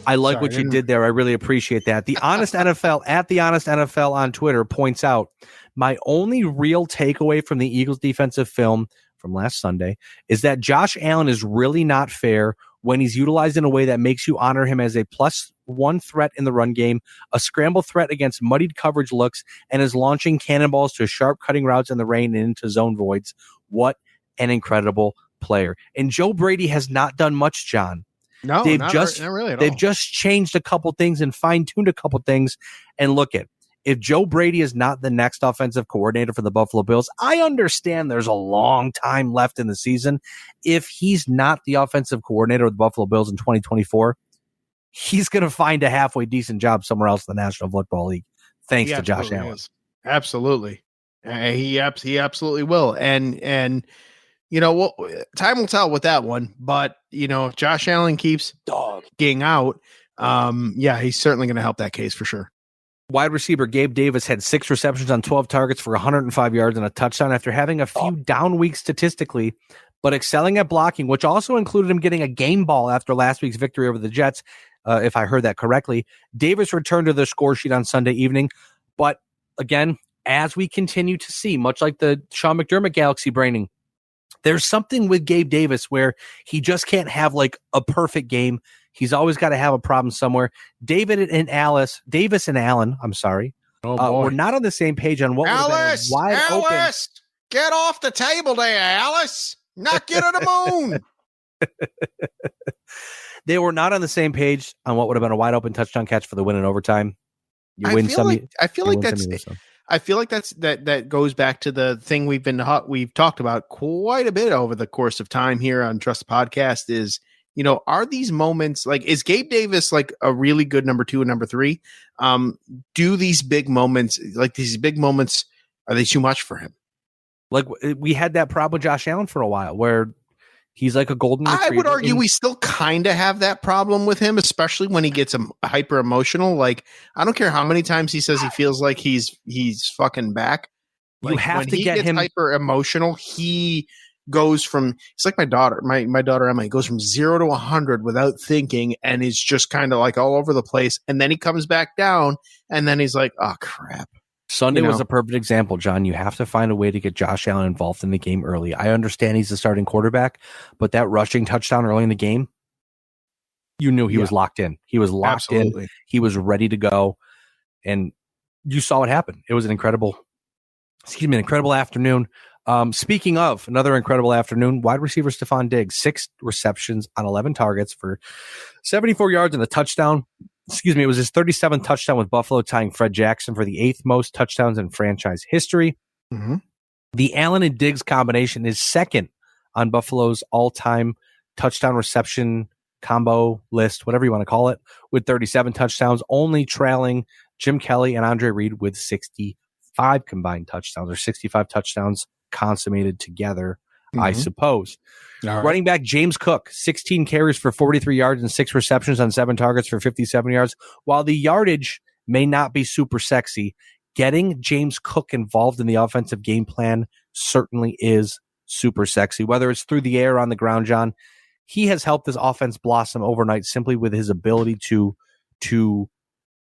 I like what you did there. I really appreciate that. The Honest NFL at the Honest NFL on Twitter points out, my only real takeaway from the Eagles defensive film from last Sunday is that Josh Allen is really not fair when he's utilized in a way that makes you honor him as a +1 threat in the run game, a scramble threat against muddied coverage looks, and is launching cannonballs to sharp cutting routes in the rain and into zone voids. What an incredible player. And Joe Brady has not done much, John. No, they've not just really at they've all. just changed a couple things and fine-tuned a couple things. And look at, if Joe Brady is not the next offensive coordinator for the Buffalo Bills, I understand there's a long time left in the season. If he's not the offensive coordinator of the Buffalo Bills in 2024, he's going to find a halfway decent job somewhere else in the National Football League, thanks to Josh Allen. Is. Absolutely. He absolutely will. And you know what? Time will tell with that one. But, you know, if Josh Allen keeps getting out, he's certainly going to help that case for sure. Wide receiver Gabe Davis had 6 receptions on 12 targets for 105 yards and a touchdown after having a few down weeks statistically, but excelling at blocking, which also included him getting a game ball after last week's victory over the Jets, if I heard that correctly. Davis returned to the score sheet on Sunday evening, but again, as we continue to see, much like the Sean McDermott galaxy braining, there's something with Gabe Davis where he just can't have like a perfect game. He's always got to have a problem somewhere. Davis and Allen, were not on the same page on what would have been wide open. Get off the table there, Alice. Knock you to the moon. They were not on the same page on what would have been a wide open touchdown catch for the win in overtime. I feel like that goes back to the thing we've talked about quite a bit over the course of time here on Trust the Podcast is, you know, are these moments like, is Gabe Davis like a really good number 2 and number 3? Do these big moments, are they too much for him? Like we had that problem with Josh Allen for a while where he's like a golden retriever. I would argue we still kind of have that problem with him, especially when he gets hyper emotional. Like, I don't care how many times he says he feels like he's fucking back. Like, you have when to he get gets him hyper emotional. He goes from, it's like my daughter, my daughter Emma, he goes from 0 to 100 without thinking, and is just kind of like all over the place. And then he comes back down, and then he's like, oh crap. Sunday was a perfect example, John. You have to find a way to get Josh Allen involved in the game early. I understand he's the starting quarterback, but that rushing touchdown early in the game, you knew he was locked in. He was locked in. He was ready to go. And you saw what happened. It was an incredible afternoon. Speaking of another incredible afternoon, wide receiver Stephon Diggs, 6 receptions on 11 targets for 74 yards and a touchdown. It was his 37th touchdown with Buffalo, tying Fred Jackson for the 8th most touchdowns in franchise history. Mm-hmm. The Allen and Diggs combination is second on Buffalo's all-time touchdown reception combo list, whatever you want to call it, with 37 touchdowns, only trailing Jim Kelly and Andre Reed with 65 combined touchdowns, or 65 touchdowns consummated together, I suppose. Right. Running back James Cook, 16 carries for 43 yards and 6 receptions on 7 targets for 57 yards. While the yardage may not be super sexy, getting James Cook involved in the offensive game plan certainly is super sexy. Whether it's through the air or on the ground, John, he has helped this offense blossom overnight simply with his ability to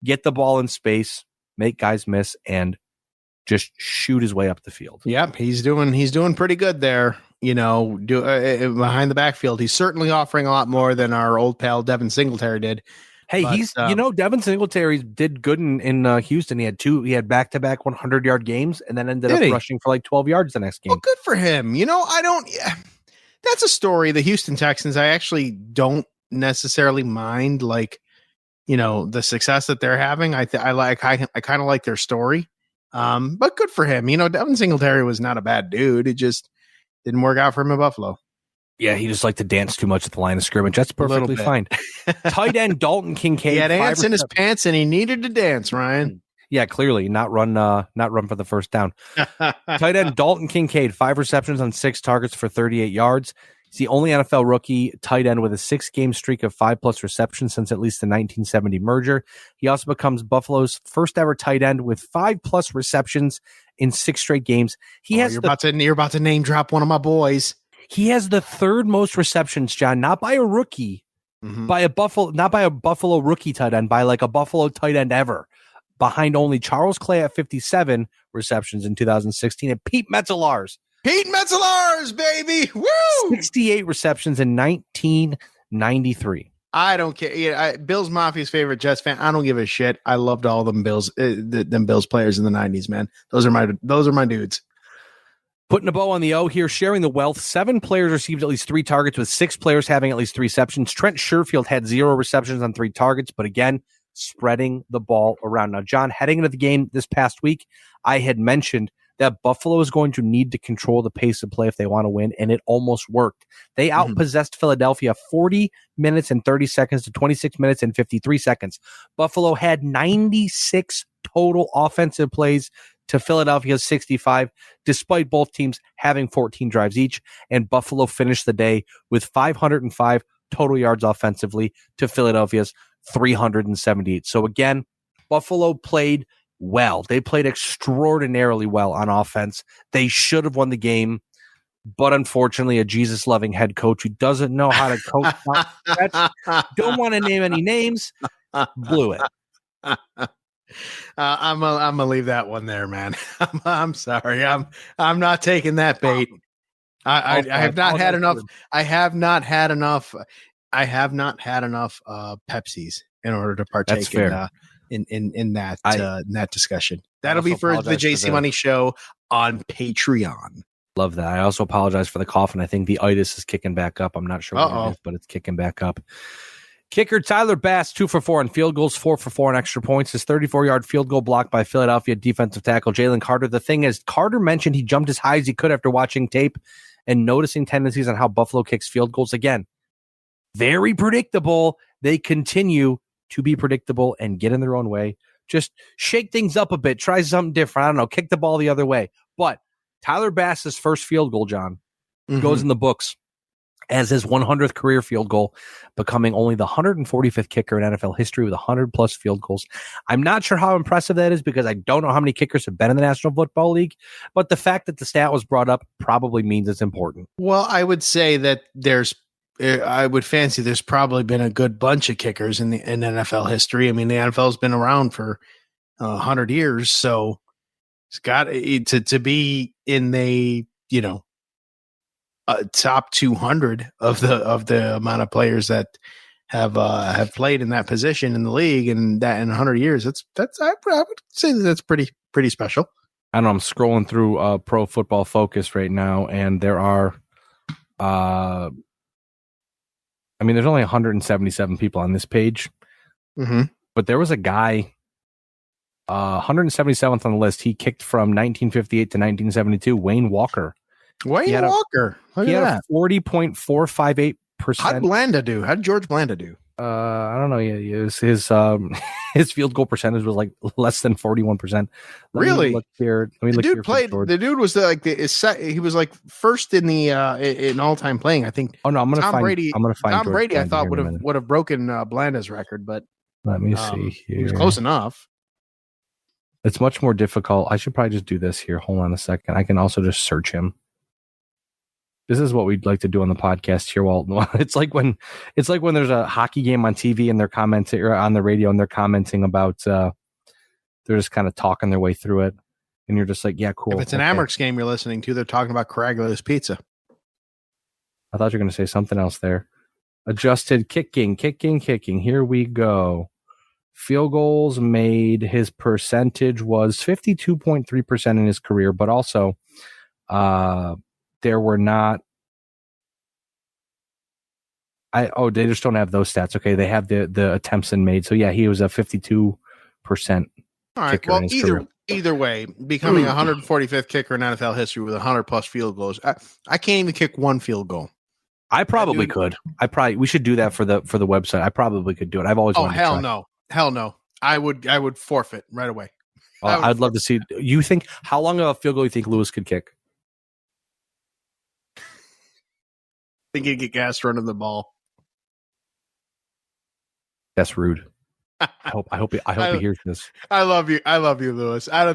get the ball in space, make guys miss, and just shoot his way up the field. Yep, he's doing pretty good there. You know, behind the backfield, he's certainly offering a lot more than our old pal Devin Singletary did. Hey, Devin Singletary did good in Houston. He had back-to-back 100-yard games, and then ended up rushing for like 12 yards the next game. Well, good for him. You know, that's a story. The Houston Texans, I actually don't necessarily mind, like, you know, the success that they're having. I kind of like their story. But good for him. You know, Devin Singletary was not a bad dude. It just didn't work out for him in Buffalo. Yeah, he just liked to dance too much at the line of scrimmage. That's perfectly fine. Tight end Dalton Kincaid. He had ants in his pants, and he needed to dance, Ryan. Yeah, clearly not run for the first down. Tight end Dalton Kincaid, 5 receptions on 6 targets for 38 yards. He's the only NFL rookie tight end with a 6-game streak of 5+ receptions since at least the 1970 merger. He also becomes Buffalo's first ever tight end with 5+ receptions in 6 straight games. You're about to name drop one of my boys. He has the 3rd most receptions, John, not by a rookie, not by a Buffalo rookie tight end, by like a Buffalo tight end ever, behind only Charles Clay at 57 receptions in 2016 and Pete Metzelaars, baby. Woo! 68 receptions in 1993. I don't care. Yeah, Bill's Mafia's favorite Jets fan. I don't give a shit. I loved all them Bills players in the 90s, man. Those are my dudes. Putting a bow on the O here, sharing the wealth. 7 players received at least 3 targets, with 6 players having at least 3 receptions. Trent Sherfield had 0 receptions on 3 targets, but again, spreading the ball around. Now, John, heading into the game this past week, I had mentioned that Buffalo is going to need to control the pace of play if they want to win, and it almost worked. They outpossessed Philadelphia 40 minutes and 30 seconds to 26 minutes and 53 seconds. Buffalo had 96 total offensive plays to Philadelphia's 65, despite both teams having 14 drives each, and Buffalo finished the day with 505 total yards offensively to Philadelphia's 378. So again, Buffalo played well. They played extraordinarily well on offense. They should have won the game, but unfortunately, a Jesus-loving head coach who doesn't know how to coach, don't want to name any names, blew it. I'm gonna leave that one there, man. I'm sorry. I'm not taking that bait. I have not had enough. I have not had enough Pepsis in order to partake in that discussion. That'll be for the JC Money Show on Patreon. Love that. I also apologize for the cough, and I think the itis is kicking back up. I'm not sure what it is, but it's kicking back up. Kicker Tyler Bass, 2 for 4 on field goals, 4 for 4 on extra points. His 34-yard field goal blocked by Philadelphia defensive tackle Jalen Carter. The thing is, Carter mentioned he jumped as high as he could after watching tape and noticing tendencies on how Buffalo kicks field goals. Again, very predictable. They continue to be predictable and get in their own way. Just shake things up a bit. Try something different. I don't know. Kick the ball the other way. But Tyler Bass's first field goal, John, goes in the books as his 100th career field goal, becoming only the 145th kicker in NFL history with 100-plus field goals. I'm not sure how impressive that is because I don't know how many kickers have been in the National Football League, but the fact that the stat was brought up probably means it's important. Well, I would say that there's probably been a good bunch of kickers in NFL history. I mean, the NFL's been around for 100 years, so it's got to be in the, top 200 of the amount of players that have played in that position in the league, and that in 100 years, I would say that's pretty special. I don't know. I'm scrolling through Pro Football Focus right now, and there are, there's only 177 people on this page, but there was a guy, 177th on the list. He kicked from 1958 to 1972. Wayne Walker. He had a 40.458%. How'd Blanda do? How'd George Blanda do? I don't know. His field goal percentage was like less than 41%. Really? Look here. The dude was he was like first in the in all time playing. I think. Oh no, I'm gonna find Tom George Brady. Blanda. I thought would have broken Blanda's record, but let me see here. He was close enough. It's much more difficult. I should probably just do this here. Hold on a second. I can also just search him. This is what we'd like to do on the podcast here. Well, it's like when there's a hockey game on TV and they're commenting, or on the radio and they're commenting about, they're just kind of talking their way through it, and you're just like, yeah, cool. If it's an Amerks game you're listening to, they're talking about Caraglio's Pizza. I thought you were going to say something else there. Adjusted kicking. Here we go. Field goals made. His percentage was 52.3% in his career, but also, there were not. They just don't have those stats. Okay, they have the attempts and made. So yeah, he was a 52%. All right. Well, either way, becoming 145th kicker in NFL history with 100+ field goals. I can't even kick one field goal. I probably could. We should do that for the website. I probably could do it. I've always. Oh hell no! I would forfeit right away. I'd love to see. You think how long of a field goal you think Lewis could kick? I think he'd get gas running the ball. That's rude. I hope he hears this. I love you, Lewis. I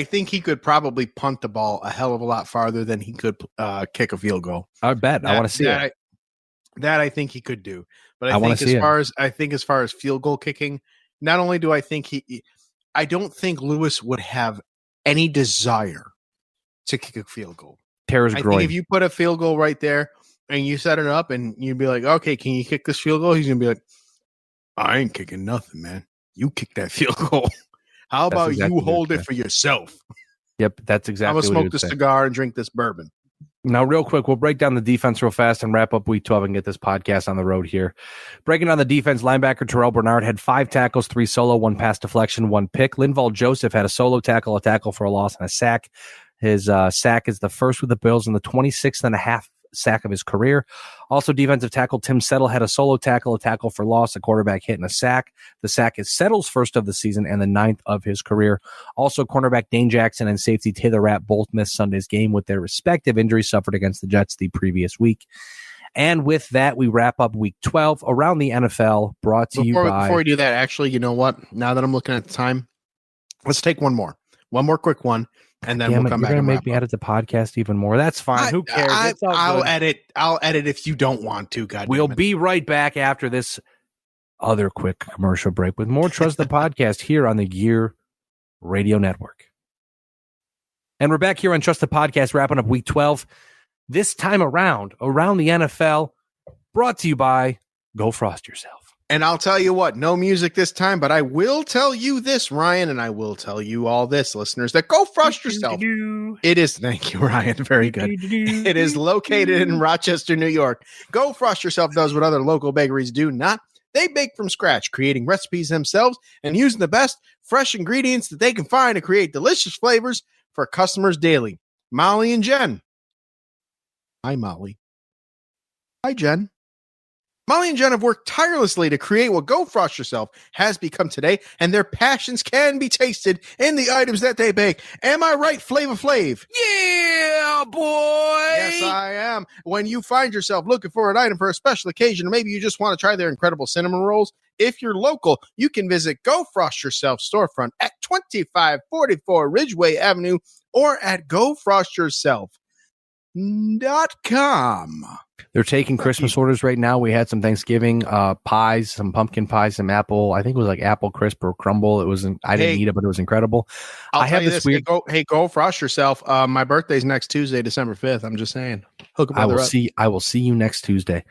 think he could probably punt the ball a hell of a lot farther than he could kick a field goal. I bet. I want to see it. That I think he could do. But I think as far as field goal kicking, not only do I think I don't think Lewis would have any desire to kick a field goal. I think if you put a field goal right there and you set it up and you'd be like, okay, can you kick this field goal? He's going to be like, I ain't kicking nothing, man. You kick that field goal. How about you hold it for yourself? Yep, that's exactly I'm going to smoke this cigar and drink this bourbon. Now, real quick, we'll break down the defense real fast and wrap up week 12 and get this podcast on the road here. Breaking down the defense, linebacker Terrell Bernard had 5 tackles, 3 solo, 1 pass deflection, 1 pick. Linval Joseph had a solo tackle, a tackle for a loss, and a sack. His sack is the first with the Bills and the 26th and a half sack of his career. Also, defensive tackle Tim Settle had a solo tackle, a tackle for loss, a quarterback hit, and a sack. The sack is Settle's first of the season and the 9th of his career. Also, cornerback Dane Jackson and safety Taylor Rapp both missed Sunday's game with their respective injuries suffered against the Jets the previous week. And with that, we wrap up week 12 around the NFL, brought to you by... Before we do that, actually, you know what? Now that I'm looking at the time, let's take one more quick one. And then we'll come back. You're going to make me edit the podcast even more. That's fine. Who cares? I'll edit if you don't want to. God, we'll be right back after this other quick commercial break with more Trust the Podcast here on the Gear Radio Network. And we're back here on Trust the Podcast, wrapping up week 12. This time around the NFL, brought to you by Go Frost Yourself. And I'll tell you what, no music this time, but I will tell you this, Ryan, and I will tell you all this, listeners, that Go Frost Yourself. It is, thank you, Ryan, very good. It is located in Rochester, New York. Go Frost Yourself does what other local bakeries do not. They bake from scratch, creating recipes themselves and using the best fresh ingredients that they can find to create delicious flavors for customers daily. Molly and Jen. Hi, Molly. Hi, Jen. Molly and Jen have worked tirelessly to create what Go Frost Yourself has become today, and their passions can be tasted in the items that they bake. Am I right, Flavor Flav? Yeah, boy! Yes, I am. When you find yourself looking for an item for a special occasion, or maybe you just want to try their incredible cinnamon rolls, if you're local, you can visit Go Frost Yourself storefront at 2544 Ridgeway Avenue or at gofrostyourself.com. They're taking Christmas orders right now. We had some Thanksgiving pies, some pumpkin pies, some apple. I think it was like apple crisp or crumble. It wasn't. I didn't eat it, but it was incredible. I have this weird. Go Frost Yourself. My birthday's next Tuesday, December 5th. I'm just saying. Hook up. I will see you next Tuesday.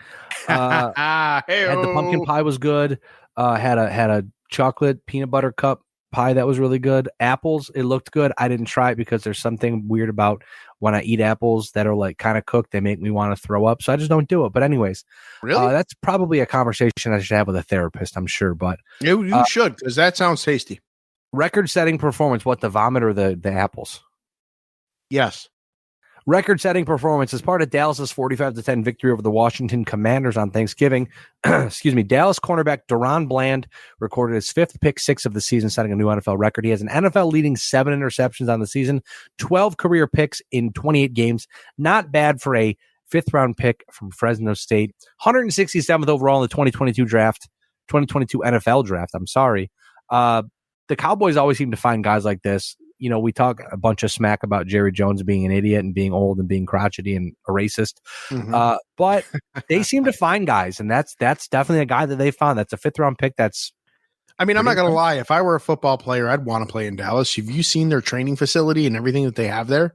Had the pumpkin pie was good. Had a chocolate peanut butter cup pie that was really good. Apples, it looked good. I didn't try it because there's something weird about when I eat apples that are like kind of cooked. They make me want to throw up, so I just don't do it. But anyways, really, that's probably a conversation I should have with a therapist, I'm sure. But you should, because that sounds tasty. Record-setting performance. What, the vomit or the apples? Yes. Record-setting performance as part of Dallas's 45-10 victory over the Washington Commanders on Thanksgiving. Excuse me. Dallas cornerback Deron Bland recorded his 5th pick 6 of the season, setting a new NFL record. He has an NFL-leading 7 interceptions on the season, 12 career picks in 28 games. Not bad for a 5th-round pick from Fresno State. 167th overall in the 2022 NFL draft. I'm sorry. The Cowboys always seem to find guys like this. You know, we talk a bunch of smack about Jerry Jones being an idiot and being old and being crotchety and a racist. Mm-hmm. But they seem to find guys, and that's definitely a guy that they found. That's a 5th-round pick. I'm not going to lie. If I were a football player, I'd want to play in Dallas. Have you seen their training facility and everything that they have there?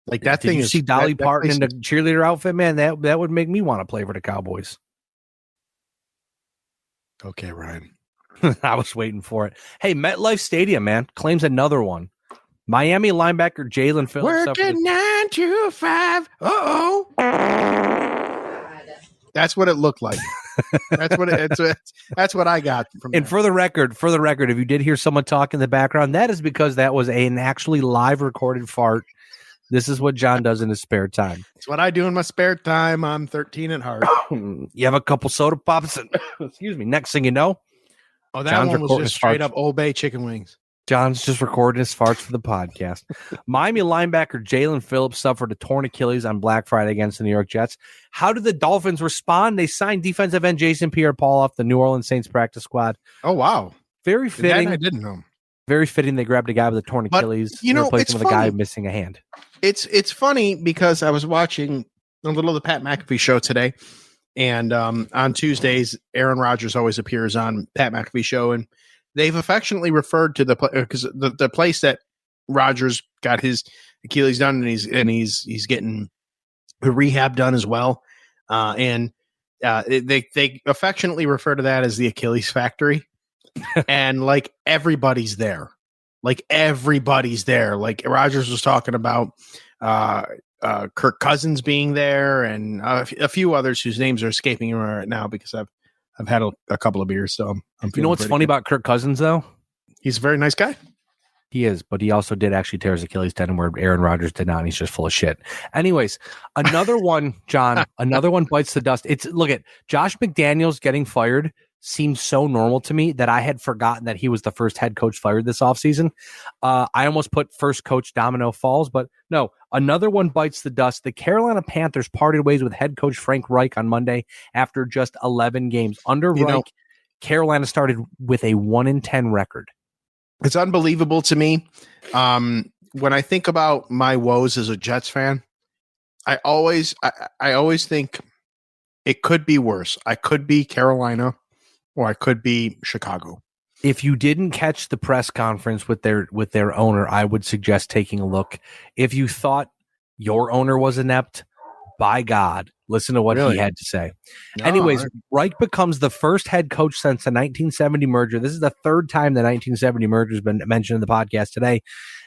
Like that thing. Did you see Dolly Parton in the cheerleader outfit, man? That would make me want to play for the Cowboys. Okay, Ryan. I was waiting for it. Hey, MetLife Stadium, man, claims another one. Miami linebacker Jalen Phillips. Working 9 to 5. Uh-oh. That's what it looked like. That's what I got from And for the record, if you did hear someone talk in the background, that is because that was an actually live recorded fart. This is what John does in his spare time. It's what I do in my spare time. I'm 13 at heart. You have a couple soda pops and excuse me. Next thing you know. Oh, that John's one was just straight up Old Bay chicken wings. John's just recording his farts for the podcast. Miami linebacker Jalen Phillips suffered a torn Achilles on Black Friday against the New York Jets. How did the Dolphins respond? They signed defensive end Jason Pierre-Paul off the New Orleans Saints practice squad. Oh, wow. Very fitting. I didn't know. Very fitting. They grabbed a guy with a torn Achilles and replaced him with a guy missing a hand. It's funny because I was watching a little of the Pat McAfee show today. And on Tuesdays, Aaron Rodgers always appears on Pat McAfee show, and they've affectionately referred to the place that Rodgers got his Achilles done, and he's getting the rehab done as well. They affectionately refer to that as the Achilles factory, and like everybody's there. Like Rodgers was talking about Kirk Cousins being there, and a few others whose names are escaping me right now because I've had a couple of beers. So I'm You know what's funny about Kirk Cousins though? He's a very nice guy. He is, but he also did actually tear his Achilles tendon where Aaron Rodgers did not, and he's just full of shit. Anyways, another one, John, another one bites the dust. Look at Josh McDaniels getting fired seems so normal to me that I had forgotten that he was the first head coach fired this offseason. I almost put first coach domino falls, but no, another one bites the dust. The Carolina Panthers parted ways with head coach Frank Reich on Monday after just 11 games. Under Reich, Carolina started with a 1-10 record. It's unbelievable to me. When I think about my woes as a Jets fan, I always think it could be worse. I could be Carolina or I could be Chicago. If you didn't catch the press conference with their owner, I would suggest taking a look. If you thought your owner was inept, by God, listen to what he had to say. Anyways, Reich becomes the first head coach since the 1970 merger. This is the third time the 1970 merger has been mentioned in the podcast today.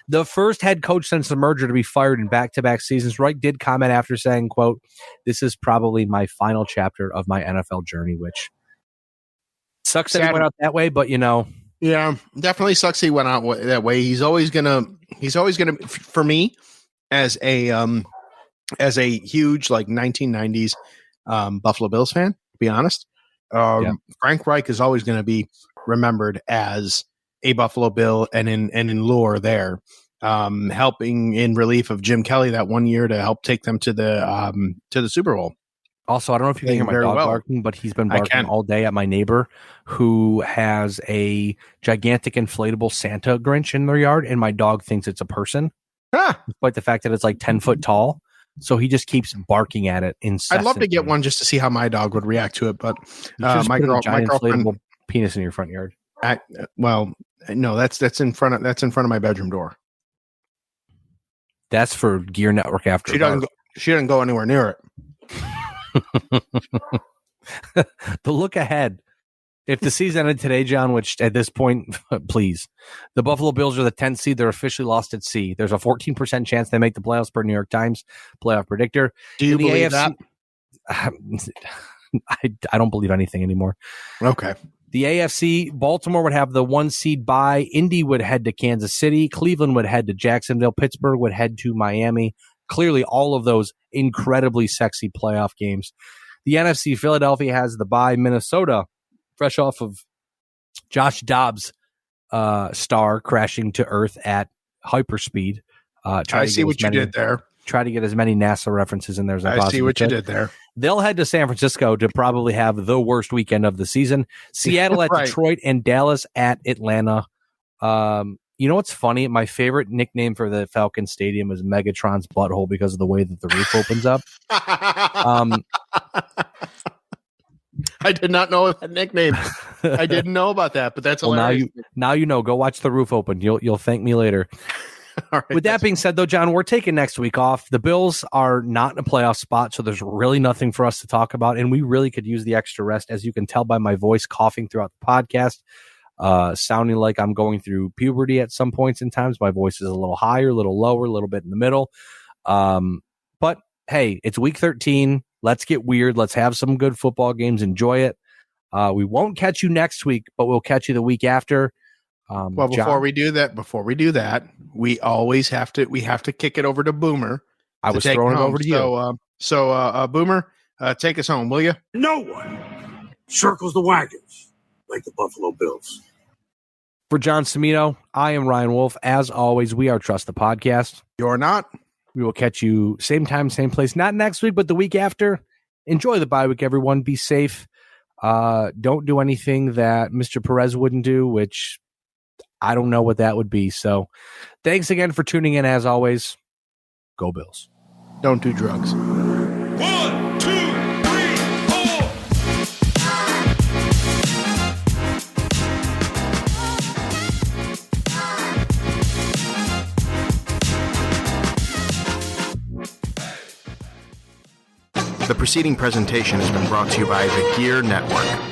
The first head coach since the merger to be fired in back-to-back seasons. Reich did comment after saying, quote, "This is probably my final chapter of my NFL journey," which sucks that he went out that way, but yeah, definitely sucks he went out that way. He's always gonna, for me, as a huge 1990s Buffalo Bills fan, to be honest, Frank Reich is always going to be remembered as a Buffalo Bill and in lore there, helping in relief of Jim Kelly that one year to help take them to the Super Bowl. Also, I don't know if you can hear my dog barking, but he's been barking all day at my neighbor who has a gigantic inflatable Santa Grinch in their yard, and my dog thinks it's a person, despite the fact that it's 10 foot tall. So he just keeps barking at it incessantly. I'd love to get one just to see how my dog would react to it, but my girlfriend inflatable penis in your front yard. No, that's in front of my bedroom door. That's for Gear Network after. She doesn't go anywhere near it. The look ahead. If the season ended today, John, which at this point, please, the Buffalo Bills are the 10th seed. They're officially lost at sea. There's a 14% chance they make the playoffs per New York Times playoff predictor. Do you believe that? I don't believe anything anymore. Okay. The AFC, Baltimore would have the 1 seed bye. Indy would head to Kansas City. Cleveland would head to Jacksonville. Pittsburgh would head to Miami. Clearly, all of those incredibly sexy playoff games. The NFC, Philadelphia has the bye. Minnesota, fresh off of Josh Dobbs' star crashing to Earth at hyperspeed. I see what you did there. Try to get as many NASA references in there as I possibly see what could. you did there. They'll head to San Francisco to probably have the worst weekend of the season. Seattle at Detroit and Dallas at Atlanta. You know what's funny? My favorite nickname for the Falcon Stadium is Megatron's butthole because of the way that the roof opens up. I did not know that nickname. I didn't know about that, but that's hilarious. Now you know. Go watch the roof open. You'll thank me later. Right, with that being said, though, John, we're taking next week off. The Bills are not in a playoff spot, so there's really nothing for us to talk about, and we really could use the extra rest, as you can tell by my voice coughing throughout the podcast, sounding like I'm going through puberty at some points in times. My voice is a little higher, a little lower, a little bit in the middle. But, hey, it's week 13. Let's get weird. Let's have some good football games. Enjoy it. We won't catch you next week, but we'll catch you the week after. Well, before we do that, we always have to kick it over to Boomer. I was throwing it over to you. So Boomer, take us home, will you? No one circles the wagons like the Buffalo Bills. For John Cimino, I am Ryan Wolfe. As always, we are Trust the Podcast. You're not. We will catch you same time, same place. Not next week, but the week after. Enjoy the bye week, everyone. Be safe. Don't do anything that Mr. Perez wouldn't do, which I don't know what that would be. So thanks again for tuning in. As always, go Bills. Don't do drugs. 1, 2, 3, 4. The preceding presentation has been brought to you by the Gear Network.